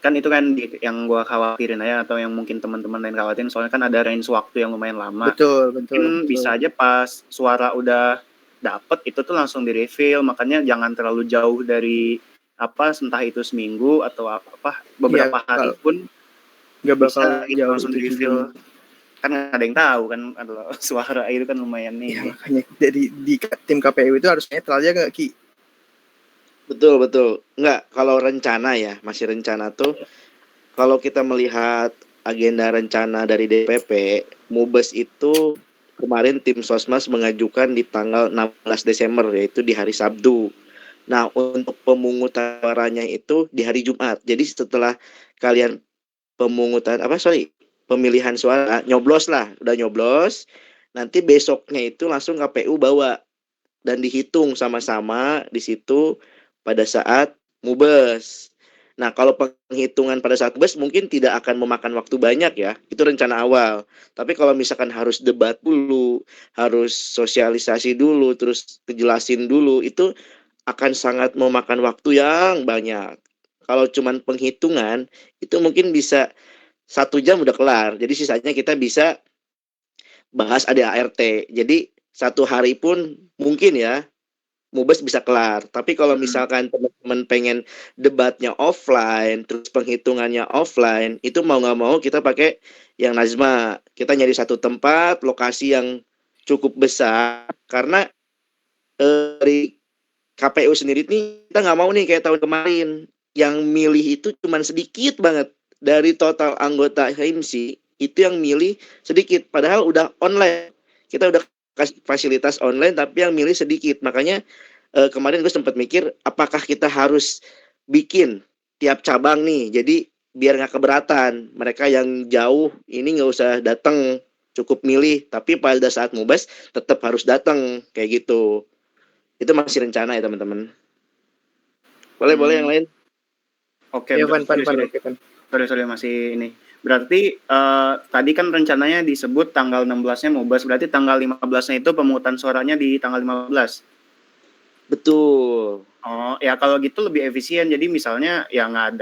kan itu kan yang gua khawatirin aja, atau yang mungkin teman-teman lain khawatirin, soalnya kan ada range waktu yang lumayan lama. Betul. Mungkin bisa aja pas suara udah dapet itu tuh langsung di refill, makanya jangan terlalu jauh dari entah itu seminggu atau beberapa hari pun nggak bakal bisa jauh langsung di refill. Kan nggak ada yang tahu kan, adalah suara itu kan lumayan nih. Ya, makanya dari di tim KPU itu harus netral aja nggak, Ki? Betul. Enggak, kalau rencana ya, masih rencana tuh, kalau kita melihat agenda rencana dari DPP, Mubes itu kemarin tim Sosmas mengajukan di tanggal 16 Desember, yaitu di hari Sabtu. Nah, untuk pemungutan suaranya itu di hari Jumat. Jadi setelah kalian pemilihan suara, udah nyoblos, nanti besoknya itu langsung KPU bawa dan dihitung sama-sama di situ pada saat Mubes. Nah, kalau penghitungan pada saat Mubes mungkin tidak akan memakan waktu banyak ya, itu rencana awal. Tapi kalau misalkan harus debat dulu, harus sosialisasi dulu, terus dijelasin dulu, itu akan sangat memakan waktu yang banyak. Kalau cuman penghitungan, itu mungkin bisa 1 jam udah kelar. Jadi sisanya kita bisa bahas ADART. Jadi 1 hari pun mungkin ya Mubes bisa kelar. Tapi kalau misalkan teman-teman pengen debatnya offline, terus penghitungannya offline, itu mau nggak mau kita pakai yang Najma. Kita nyari satu tempat, lokasi yang cukup besar. Karena dari KPU sendiri nih, kita nggak mau nih kayak tahun kemarin. Yang milih itu cuma sedikit banget. Dari total anggota HIMSI, itu yang milih sedikit. Padahal udah online. Kita udah kasih fasilitas online tapi yang milih sedikit. Makanya kemarin gue sempat mikir apakah kita harus bikin tiap cabang nih. Jadi biar nggak keberatan. Mereka yang jauh ini nggak usah datang, cukup milih. Tapi pada saat Mubas tetap harus datang kayak gitu. Itu masih rencana ya teman-teman. Boleh yang lain. Oke, Ya, Van. sorry masih ini. Berarti tadi kan rencananya disebut tanggal 16-nya Mubas, berarti tanggal 15-nya itu pemungutan suaranya di tanggal 15. Betul. Oh, ya kalau gitu lebih efisien. Jadi misalnya ya nggak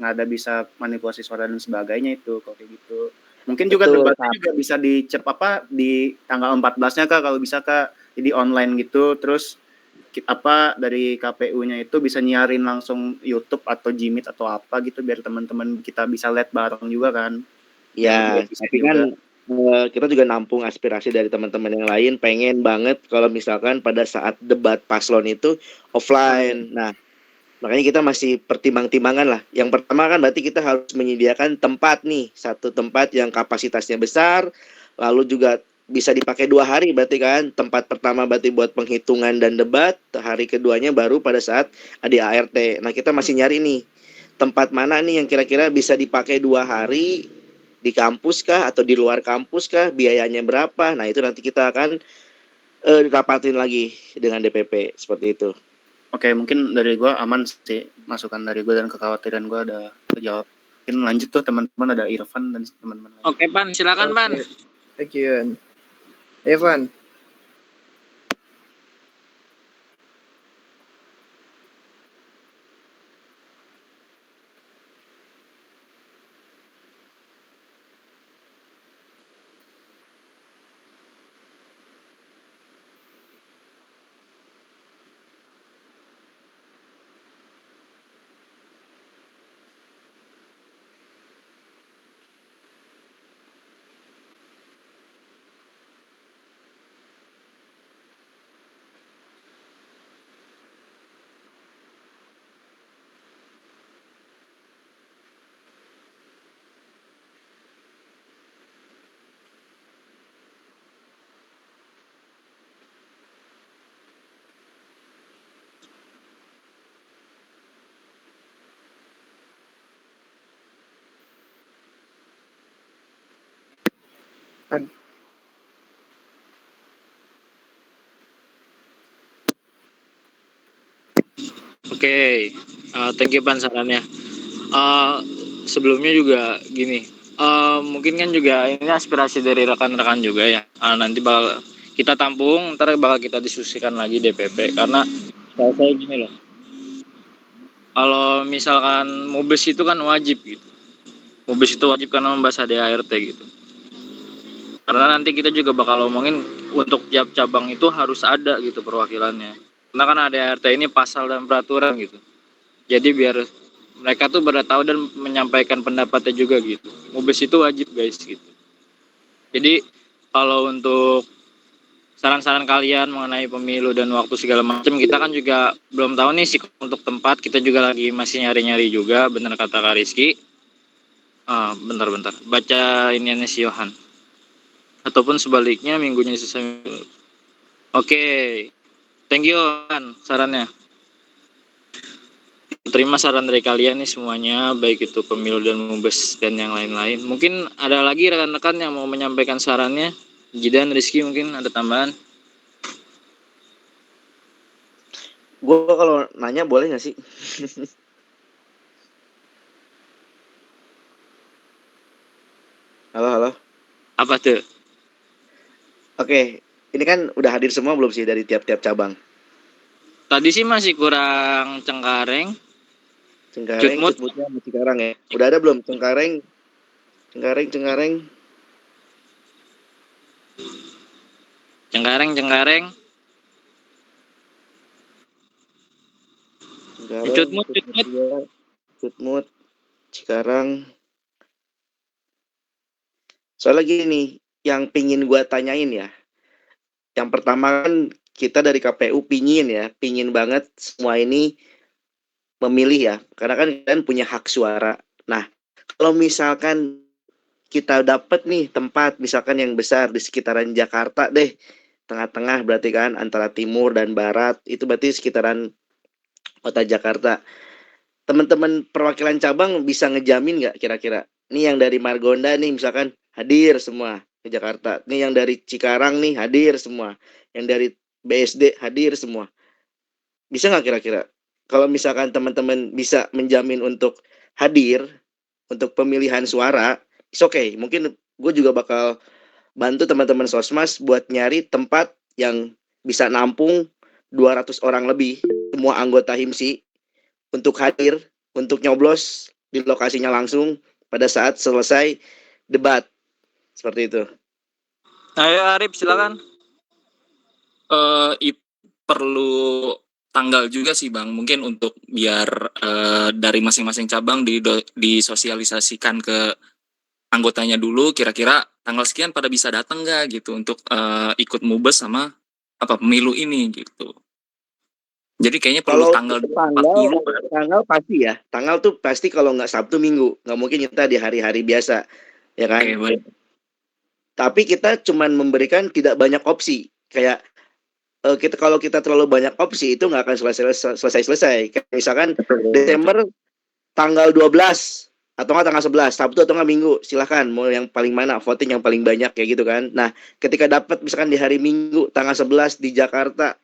ada bisa manipulasi suara dan sebagainya itu kalau kayak gitu. Mungkin juga Betul. debatnya juga bisa dicep di tanggal 14-nya Kak, kalau bisa Kak. Jadi online gitu, terus dari KPU-nya itu bisa nyiarin langsung YouTube atau Jimit atau apa gitu biar teman-teman kita bisa lihat bareng juga kan. Ya, tapi kan kita juga nampung aspirasi dari teman-teman yang lain, pengen banget kalau misalkan pada saat debat paslon itu offline. Nah, makanya kita masih pertimbang-timbangan lah. Yang pertama kan berarti kita harus menyediakan tempat nih, satu tempat yang kapasitasnya besar, lalu juga bisa dipakai 2 hari berarti kan. Tempat pertama berarti buat penghitungan dan debat, hari keduanya baru pada saat ada ART. Nah, kita masih nyari nih tempat mana nih yang kira-kira bisa dipakai 2 hari, di kampus kah atau di luar kampus kah, biayanya berapa. Nah, itu nanti kita akan rapatin lagi dengan DPP seperti itu. Oke, mungkin dari gue aman sih, masukan dari gue dan kekhawatiran gue ada terjawab. Mungkin lanjut tuh teman-teman, ada Irfan dan teman-teman lain. Oke, Pan, silakan, Pan. Thank you. Evan. Oke, thank you Pan sarannya. Sebelumnya juga gini, mungkin kan juga ini aspirasi dari rekan-rekan juga ya. Nanti bakal kita tampung, ntar bakal kita diskusikan lagi DPP karena saya gini loh. Kalau misalkan Mubes itu kan wajib gitu. Mubes itu wajib karena membahas ADART gitu. Karena nanti kita juga bakal ngomongin untuk tiap cabang itu harus ada gitu perwakilannya. Karena kan ADART ini pasal dan peraturan gitu. Jadi biar mereka tuh pada tahu dan menyampaikan pendapatnya juga gitu. Mubes itu wajib guys gitu. Jadi kalau untuk saran-saran kalian mengenai pemilu dan waktu segala macam, kita kan juga belum tahu nih sih untuk tempat. Kita juga lagi masih nyari-nyari juga, benar kata Kak Rizky. Bentar. Baca iniannya si Yohan. Ataupun sebaliknya minggunya selesai. Oke. Thank you Yohan sarannya. Terima saran dari kalian nih semuanya, baik itu pemilu dan Mubes dan yang lain-lain. Mungkin ada lagi rekan-rekan yang mau menyampaikan sarannya. Jidan, Rizky mungkin ada tambahan. Gue kalau nanya boleh nggak sih? Halo. Apa tuh? Oke, ini kan udah hadir semua belum sih dari tiap-tiap cabang? Tadi sih masih kurang Cengkareng. Cutmutnya masih Cikarang ya. Udah ada belum Cengkareng? Cutmut, Cikarang. Soalnya gini, yang pingin gue tanyain ya. Yang pertama kan kita dari KPU pingin banget semua ini memilih ya. Karena kan kalian punya hak suara. Nah, kalau misalkan kita dapat nih tempat misalkan yang besar di sekitaran Jakarta deh, tengah-tengah berarti kan antara timur dan barat, itu berarti sekitaran kota Jakarta. Teman-teman perwakilan cabang bisa ngejamin nggak kira-kira? Nih yang dari Margonda nih misalkan hadir semua ke Jakarta. Nih yang dari Cikarang nih hadir semua. Yang dari BSD hadir semua. Bisa nggak kira-kira? Kalau misalkan teman-teman bisa menjamin untuk hadir untuk pemilihan suara, it's okay. Mungkin gue juga bakal bantu teman-teman Sosmas buat nyari tempat yang bisa nampung 200 orang lebih, semua anggota HIMSI untuk hadir, untuk nyoblos di lokasinya langsung pada saat selesai debat. Seperti itu. Ayo Arif, silakan. Perlu tanggal juga sih Bang, mungkin untuk biar dari masing-masing cabang disosialisasikan ke anggotanya dulu, kira-kira tanggal sekian pada bisa datang nggak gitu untuk ikut mubes sama pemilu ini gitu. Jadi kayaknya perlu Kalau tanggal dulu. tanggal pasti ya. Tanggal tuh pasti kalau nggak Sabtu Minggu, nggak mungkin kita di hari-hari biasa, ya kan? Oke, baik. Tapi kita cuman memberikan tidak banyak opsi. Kayak kalau kita terlalu banyak opsi itu nggak akan selesai. Kayak misalkan Desember tanggal 12 atau nggak tanggal 11, Sabtu atau nggak Minggu, silahkan mau yang paling mana, voting yang paling banyak kayak gitu kan. Nah, ketika dapat misalkan di hari Minggu tanggal 11 di Jakarta,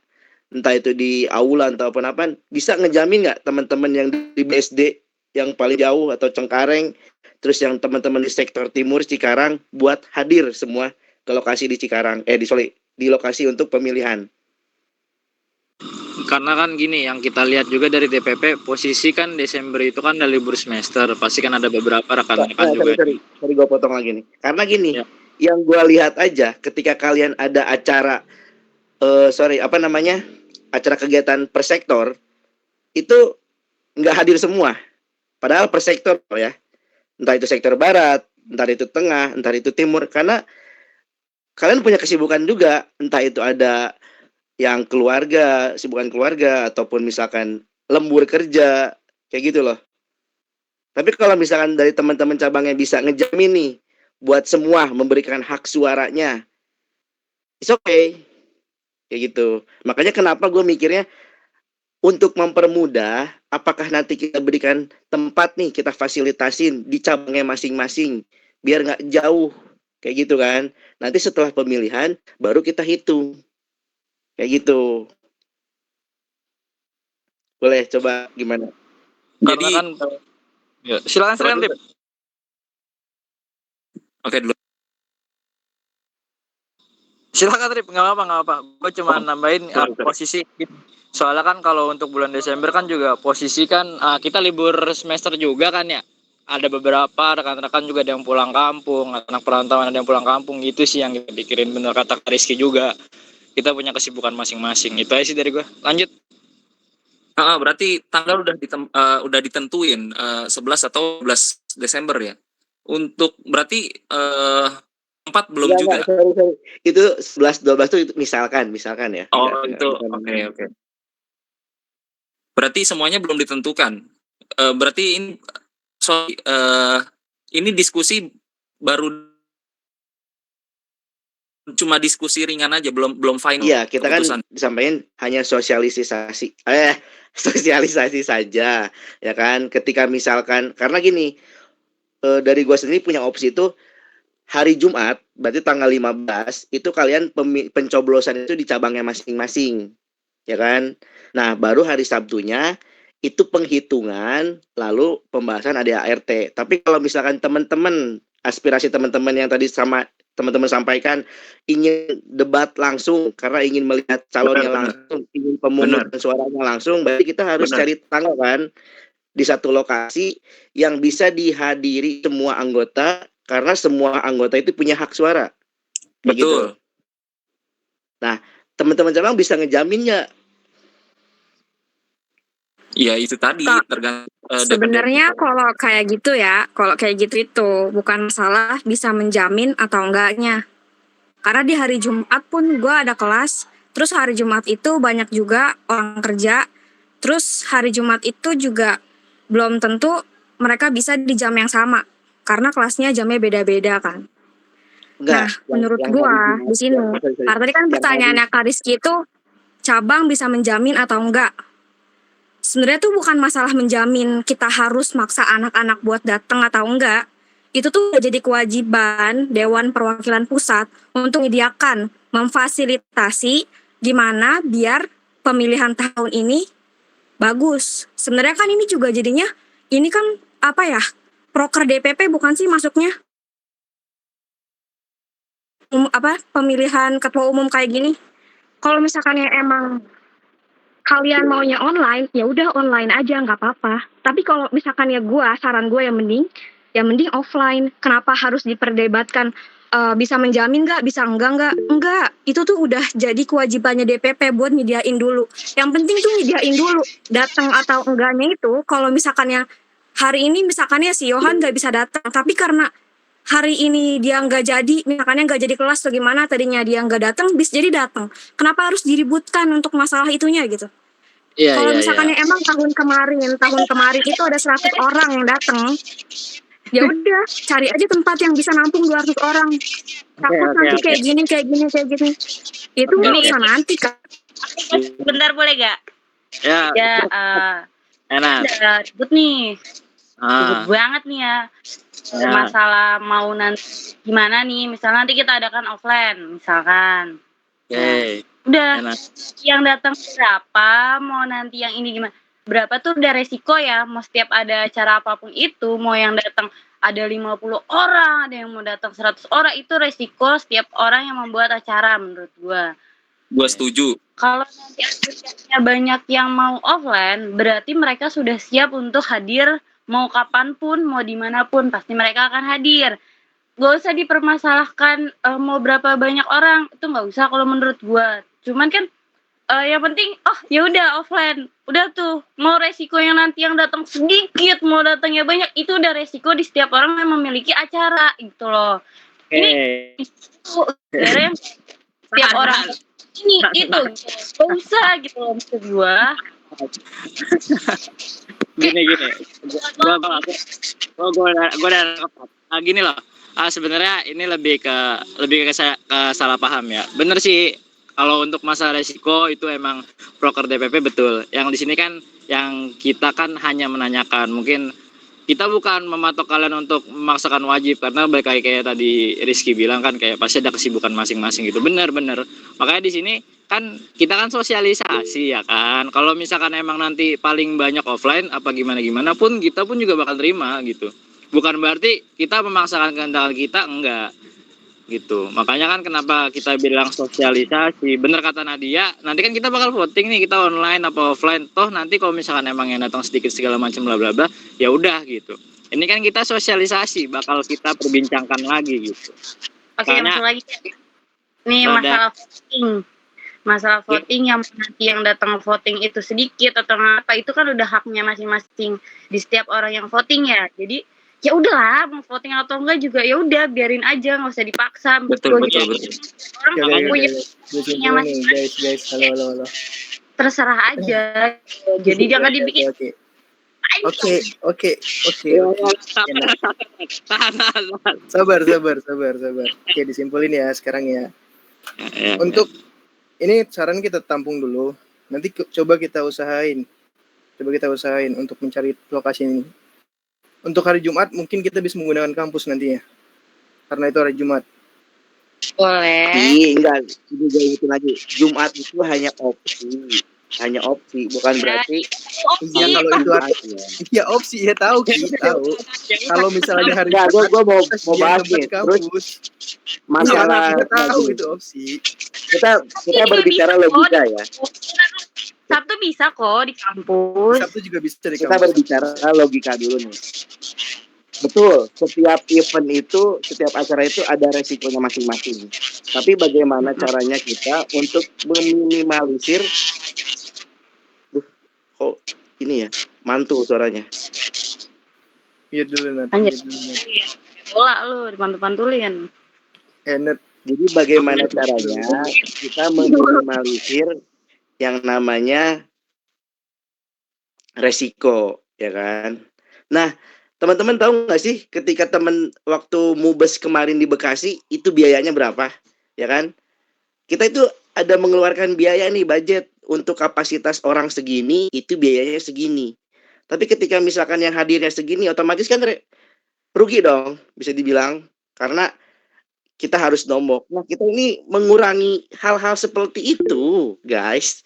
entah itu di aula atau apa-apa, bisa ngejamin nggak teman-teman yang di BSD yang paling jauh atau Cengkareng, terus yang teman-teman di sektor timur Cikarang buat hadir semua ke lokasi di Cikarang, di lokasi untuk pemilihan. Karena kan gini, yang kita lihat juga dari DPP, posisi kan Desember itu kan ada libur semester, pasti kan ada beberapa rekan-rekan juga. Sorry gue potong lagi nih. Karena gini, Ya. yang gue lihat aja ketika kalian ada acara, acara kegiatan per sektor, itu nggak hadir semua. Padahal per sektor ya, entah itu sektor barat, entah itu tengah, entah itu timur, karena kalian punya kesibukan juga, entah itu ada yang keluarga, sibukan keluarga, ataupun misalkan lembur kerja, kayak gitu loh. Tapi kalau misalkan dari teman-teman cabangnya bisa ngejamin nih, buat semua memberikan hak suaranya, it's okay. Kayak gitu. Makanya kenapa gue mikirnya, untuk mempermudah, apakah nanti kita berikan tempat nih, kita fasilitasin di cabangnya masing-masing, biar nggak jauh, kayak gitu kan. Nanti setelah pemilihan, baru kita hitung. Kayak gitu. Boleh coba gimana? Karena kan ya, silakan Rip. Oke dulu. Silakan Rip, nggak apa. Gue cuma nambahin posisi. Soalnya kan kalau untuk bulan Desember kan juga posisi kan kita libur semester juga kan ya. Ada beberapa rekan-rekan juga ada yang pulang kampung, anak perantauan ada yang pulang kampung, gitu sih yang kita pikirin, bener kata Rizky juga. Kita punya kesibukan masing-masing. Itu aja sih dari gue. Lanjut. Berarti tanggal udah ditentuin 11 atau 12 Desember ya. Untuk berarti tempat belum juga. Sorry. Itu 11 12 itu misalkan ya. Oh, itu oke. Berarti semuanya belum ditentukan. Berarti ini diskusi baru, cuma diskusi ringan aja, belum final. Iya, kita keputusan. Kan disampaikan hanya sosialisasi saja, ya kan. Ketika misalkan, karena gini, dari gua sendiri punya opsi itu hari Jumat, berarti tanggal 15 itu kalian pencoblosan itu di cabangnya masing-masing, ya kan. Nah, baru hari Sabtunya itu penghitungan, lalu pembahasan ADART. Tapi kalau misalkan teman-teman, aspirasi teman-teman yang tadi sama teman-teman sampaikan ingin debat langsung karena ingin melihat calonnya langsung, ingin pemungutan suaranya langsung, berarti kita harus cari tanggal kan di satu lokasi yang bisa dihadiri semua anggota, karena semua anggota itu punya hak suara. Betul. Gitu. Nah, teman-teman cabang bisa ngejaminnya. Ya itu tadi tergantung. Sebenarnya kalau kayak gitu itu bukan masalah bisa menjamin atau enggaknya. Karena di hari Jumat pun gue ada kelas, terus hari Jumat itu banyak juga orang kerja, terus hari Jumat itu juga belum tentu mereka bisa di jam yang sama. karena kelasnya jamnya beda-beda kan. Nah, Enggak, menurut yang gua hari di Jumat, sini, sorry. karena tadi kan Yang pertanyaannya Kak Rizky itu cabang bisa menjamin atau enggak. Sebenarnya tuh bukan masalah menjamin kita harus maksa anak-anak buat datang atau enggak. Itu tuh udah jadi kewajiban Dewan Perwakilan Pusat untuk menyediakan, memfasilitasi gimana biar pemilihan tahun ini bagus. Sebenarnya kan ini juga jadinya, ini kan apa ya, proker DPP bukan sih masuknya? Pemilihan ketua umum kayak gini. Kalau misalkan ya emang kalian maunya online, ya udah online aja nggak apa-apa. Tapi kalau misalkan ya saran gue yang mending offline. Kenapa harus diperdebatkan bisa menjamin nggak, bisa enggak? Enggak, itu tuh udah jadi kewajibannya DPP buat nyediain dulu. Yang penting tuh nyediain dulu. Datang atau enggaknya itu, kalau misalkan yang hari ini misalkan ya si Yohan nggak bisa datang, tapi karena hari ini dia nggak jadi, misalkannya nggak jadi kelas atau gimana, tadinya dia nggak datang, bisa jadi datang. Kenapa harus diributkan untuk masalah itunya gitu? Iya, Kalau iya, misalkan iya. emang tahun kemarin itu ada 100 orang yang datang, ya udah cari aja tempat yang bisa nampung 200 orang. Takut Oke, nanti oke. kayak gini. Itu Oke, nggak oke. usah nanti Kak. Bentar boleh gak? Ya, Ya, enak. ada ribut nih. Ribut Ah, banget nih ya. ya. Masalah mau nanti gimana nih, misalnya nanti kita adakan offline, misalkan. Oke, Udah, enak. yang datang berapa, mau nanti yang ini gimana. Berapa tuh udah resiko ya, mau setiap ada acara apapun itu, mau yang datang ada 50 orang, ada yang mau datang 100 orang, itu resiko setiap orang yang membuat acara menurut gua. Gua setuju. Kalau nanti antusiasnya banyak yang mau offline, berarti mereka sudah siap untuk hadir mau kapanpun, mau dimanapun, pasti mereka akan hadir. Gak usah dipermasalahkan mau berapa banyak orang, itu nggak usah kalau menurut gua. Cuman kan yang penting, oh ya udah offline, udah tuh mau resiko yang nanti yang datang sedikit, mau datangnya banyak, itu udah resiko di setiap orang yang memiliki acara gitu loh. Ini itu sebenarnya setiap orang ini itu gak usah gitu loh maksud gua. Gini. Gua udah nangkep. Gini loh. Sebenarnya ini lebih ke salah paham ya. Bener sih, kalau untuk masalah resiko itu emang proker DPP betul. Yang di sini kan yang kita kan hanya menanyakan, mungkin kita bukan mematok kalian untuk memaksakan wajib, karena kayak tadi Rizky bilang kan kayak pasti ada kesibukan masing-masing gitu. Bener. Makanya di sini kan kita kan sosialisasi ya kan. Kalau misalkan emang nanti paling banyak offline apa gimana pun, kita pun juga bakal terima gitu. Bukan berarti kita memaksakan kehendak kita, enggak gitu. Makanya kan kenapa kita bilang sosialisasi. Bener kata Nadia, nanti kan kita bakal voting nih, kita online apa offline. Toh nanti kalau misalkan emang yang datang sedikit segala macam bla bla bla, ya udah gitu. Ini kan kita sosialisasi, bakal kita perbincangkan lagi gitu. Oke, masuk lagi. Nih masalah voting yang nanti yang datang voting itu sedikit atau apa, itu kan udah haknya masing-masing di setiap orang yang voting ya. Jadi ya udahlah, mau voting atau enggak juga ya udah biarin aja, nggak usah dipaksa. Betul. Orang punya yang masing-masing. Guys, halo. Terserah aja. Jadi jangan dibikin. Oke. Sabar. Oke, disimpulin ya sekarang ya. Untuk ini saran kita tampung dulu. Nanti coba kita usahain untuk mencari lokasi ini. Untuk hari Jumat mungkin kita bisa menggunakan kampus nantinya. Karena itu hari Jumat. Boleh. Enggak, juga itu lagi. Jumat itu hanya opsi, bukan berarti iya kalau itu artinya. Iya opsi ya, tahu. Kalau misalnya hari Jumat gue mau bahas nih. Terus masalah tahu itu opsi. Kita berbicara logika ya. Sabtu bisa kok di kampus. Sabtu juga bisa di kampus. Kita berbicara logika dulu nih. Betul, setiap event itu, setiap acara itu ada resikonya masing-masing. Tapi bagaimana caranya kita untuk meminimalisir kok ini ya, mantul suaranya. Iya dulu nanti. Bola lu dipantul-pantulin. Enak. Jadi bagaimana caranya kita meminimalisir yang namanya resiko, ya kan? Nah, Teman-teman tahu nggak sih ketika teman waktu Mubes kemarin di Bekasi itu biayanya berapa? Ya kan? Kita itu ada mengeluarkan biaya nih, budget untuk kapasitas orang segini, itu biayanya segini. Tapi ketika misalkan yang hadirnya segini, otomatis kan rugi dong, bisa dibilang. Karena kita harus nombok. Nah, kita ini mengurangi hal-hal seperti itu, guys.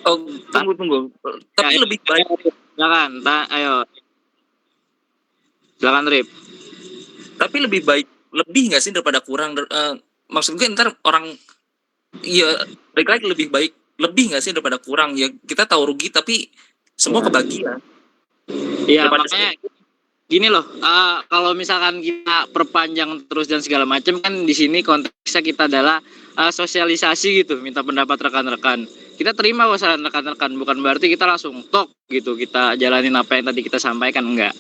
Oh, tunggu. Tapi Ya, lebih baik. Silakan, ayo. Silakan, Rip. Tapi lebih nggak sih daripada kurang? Maksud gue ntar orang, iya, balik lagi lebih nggak sih daripada kurang? Ya kita tahu rugi tapi semua kebagian. Iya, Daripada makanya gini loh, kalau misalkan kita perpanjang terus dan segala macam kan di sini konteksnya kita adalah sosialisasi gitu, minta pendapat rekan-rekan. Kita terima saran rekan-rekan, bukan berarti kita langsung tok gitu, kita jalanin apa yang tadi kita sampaikan, enggak.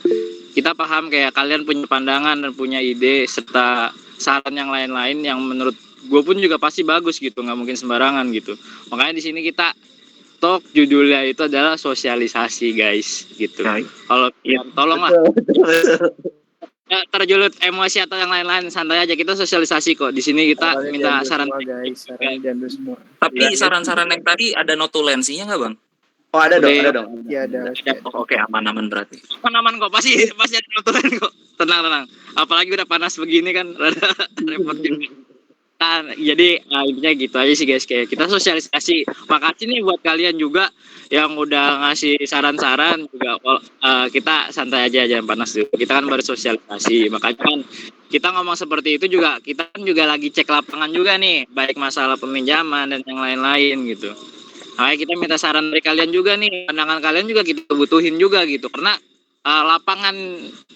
Kita paham kayak kalian punya pandangan dan punya ide serta saran yang lain-lain yang menurut gue pun juga pasti bagus gitu, nggak mungkin sembarangan gitu. Makanya di sini kita talk, judulnya itu adalah sosialisasi guys gitu. Kalau tolonglah ya, terjulut emosi atau yang lain-lain, santai aja, kita sosialisasi kok di sini. Kita minta saran semua, guys, saran diambil semua. Tapi saran-saran yang tadi ada notulensinya nggak bang? Oh ada dong. Iya ada. Oke, aman berarti. Aman kok, pasti ada notulen kok. Tenang. Apalagi udah panas begini kan, rada repot juga. Kan, jadi intinya gitu aja sih guys, kayak kita sosialisasi. Makasih nih buat kalian juga yang udah ngasih saran-saran juga. Kita santai aja, jangan panas dulu. Kita kan baru sosialisasi, makanya kan kita ngomong seperti itu juga, kita kan juga lagi cek lapangan juga nih, baik masalah peminjaman dan yang lain-lain gitu. Makanya kita minta saran dari kalian juga nih, pandangan kalian juga kita butuhin juga gitu, karena lapangan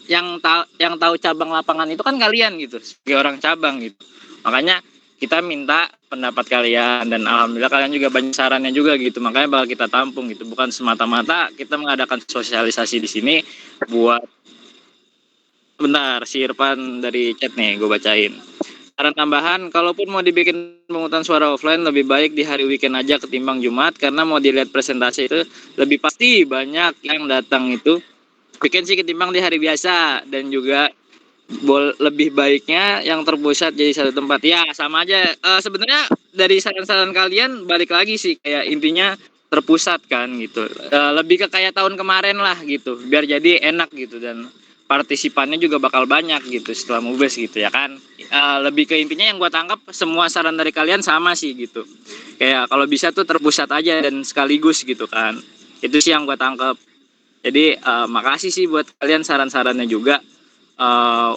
yang tahu cabang lapangan itu kan kalian gitu, sebagai orang cabang gitu. Makanya kita minta pendapat kalian dan alhamdulillah kalian juga banyak sarannya juga gitu, makanya bakal kita tampung gitu, bukan semata-mata kita mengadakan sosialisasi di sini buat. Bentar, si Irfan dari chat nih, gue bacain. Saran tambahan, kalaupun mau dibikin pemungutan suara offline, lebih baik di hari weekend aja ketimbang Jumat, karena mau dilihat presentasi itu lebih pasti banyak yang datang itu weekend sih ketimbang di hari biasa. Dan juga lebih baiknya yang terpusat jadi satu tempat. Ya sama aja, sebenarnya dari saran-saran kalian balik lagi sih, kayak intinya terpusat kan gitu, lebih ke kayak tahun kemarin lah gitu, biar jadi enak gitu dan partisipannya juga bakal banyak gitu setelah Mubes gitu ya kan. Lebih ke intinya yang gua tangkap semua saran dari kalian sama sih gitu, kayak kalau bisa tuh terpusat aja dan sekaligus gitu kan. Itu sih yang gua tangkap. Jadi makasih sih buat kalian saran-sarannya juga.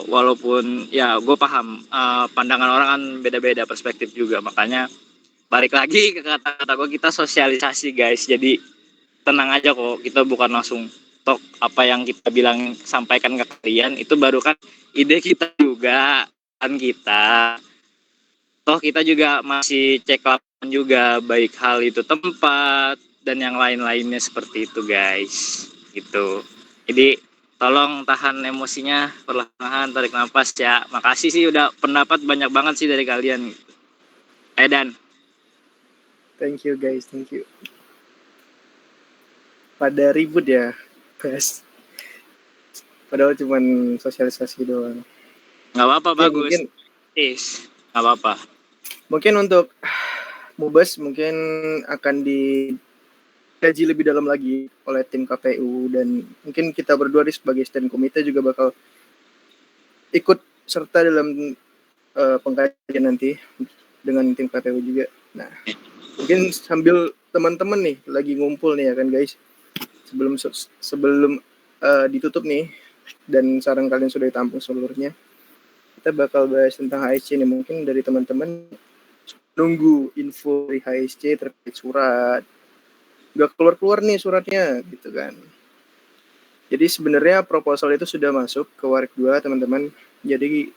Walaupun ya gue paham pandangan orang kan beda-beda, perspektif juga, makanya balik lagi ke kata-kata gue, kita sosialisasi guys, jadi tenang aja kok, kita bukan langsung tok apa yang kita bilang sampaikan ke kalian itu baru kan ide kita juga kan, kita toh kita juga masih cek lapangan juga, baik hal itu tempat dan yang lain-lainnya seperti itu guys gitu. Jadi tolong tahan emosinya perlahan, tarik nafas ya. Makasih sih udah pendapat banyak banget sih dari kalian. Dan Thank you guys, thank you. Pada ribut ya, guys. Padahal cuman sosialisasi doang. nggak apa-apa, Ya, bagus. Nggak apa-apa. Mungkin untuk Mubes mungkin akan dikaji lebih dalam lagi oleh tim KPU, dan mungkin kita berdua sebagai stand komite juga bakal ikut serta dalam pengkajian nanti dengan tim KPU juga. Nah, mungkin sambil teman-teman nih lagi ngumpul nih ya kan guys, sebelum ditutup nih dan saran kalian sudah ditampung seluruhnya, kita bakal bahas tentang HSC nih. Mungkin dari teman-teman nunggu info dari HSC terkait surat, nggak keluar nih suratnya gitu kan. Jadi sebenarnya proposal itu sudah masuk ke Warik 2 teman-teman, jadi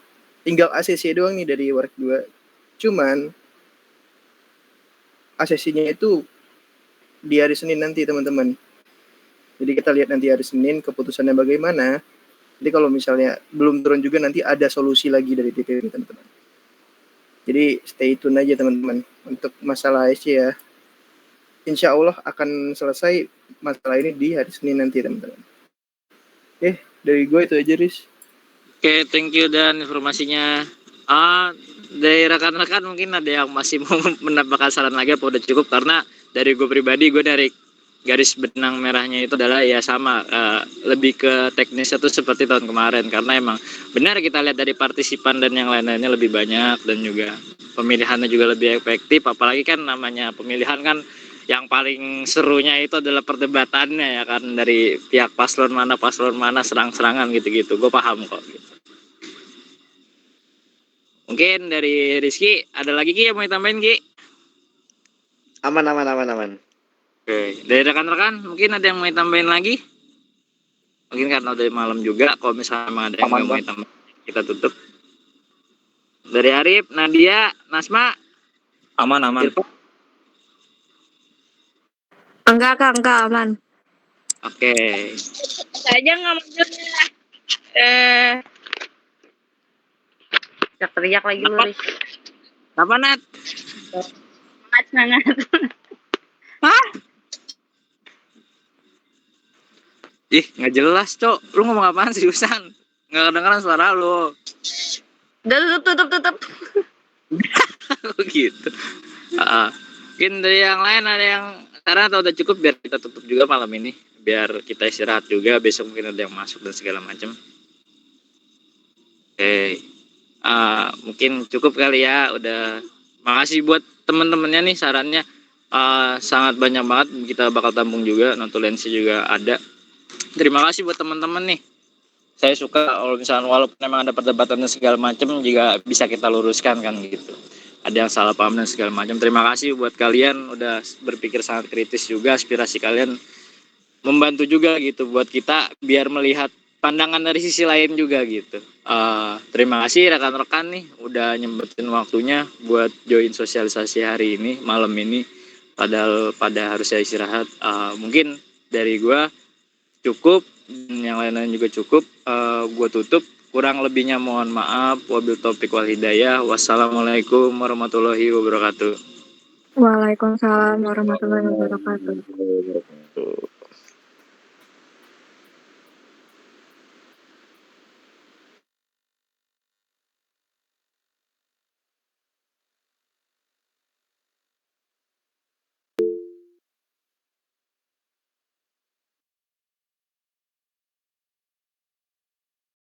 tinggal ACC doang nih dari Warik 2. Cuman ACC-nya itu di hari Senin nanti teman-teman. Jadi kita lihat nanti hari Senin keputusannya bagaimana. Jadi kalau misalnya belum turun juga, nanti ada solusi lagi dari DPP teman-teman. Jadi stay tune aja teman-teman untuk masalah ASC ya. Insya Allah akan selesai masalah ini di hari Senin nanti teman-teman. Oke, Dari gue itu aja, Riz. Oke, thank you dan informasinya. Dari rekan-rekan mungkin ada yang masih mau menambahkan saran lagi apa udah cukup, karena dari gue pribadi, gue dari garis benang merahnya itu adalah ya sama, lebih ke teknisnya tuh seperti tahun kemarin, karena emang benar kita lihat dari partisipan dan yang lain-lainnya lebih banyak dan juga pemilihannya juga lebih efektif, apalagi kan namanya pemilihan kan yang paling serunya itu adalah perdebatannya ya kan, dari pihak paslon mana serang-serangan gitu-gitu, gue paham kok gitu. Mungkin dari Rizky ada lagi Ki yang mau ditambahin Ki? Aman. Oke, dari rekan-rekan mungkin ada yang mau ditambahin lagi? Mungkin karena udah malam juga, kalau misalnya emang ada yang nggak mau ditambahin kita tutup. Dari Arif, Nadia, Nasma, Aman. Irfan. Enggak Kak, enggak aman. Oke. Aja nggak maju. Teriak lagi lu, Riz. Apa Nat? Semangat. Ih, nggak jelas, Cok. Lu ngomong apaan sih, Usan? Nggak kedengeran suara lu. Udah tutup. Gitu. Mungkin dari yang lain ada yang karena atau udah cukup biar kita tutup juga malam ini, biar kita istirahat juga, besok mungkin ada yang masuk dan segala macam. Oke. Mungkin cukup kali ya, udah. Makasih buat temen-temennya nih sarannya. Sangat banyak banget, kita bakal tampung juga, notulensi juga ada. Terima kasih buat teman-teman nih. Saya suka kalau misalnya walaupun memang ada perdebatan dan segala macam juga bisa kita luruskan kan gitu. Ada yang salah paham dan segala macam. Terima kasih buat kalian udah berpikir sangat kritis juga, aspirasi kalian membantu juga gitu buat kita biar melihat pandangan dari sisi lain juga gitu. Terima kasih rekan-rekan nih udah nyempetin waktunya buat join sosialisasi hari ini, malam ini, padahal pada harusnya istirahat. Mungkin dari gua cukup, yang lain-lain juga cukup. Gue tutup, kurang lebihnya mohon maaf. Wabil taufiq wal hidayah. Wassalamualaikum warahmatullahi wabarakatuh. Waalaikumsalam warahmatullahi wabarakatuh.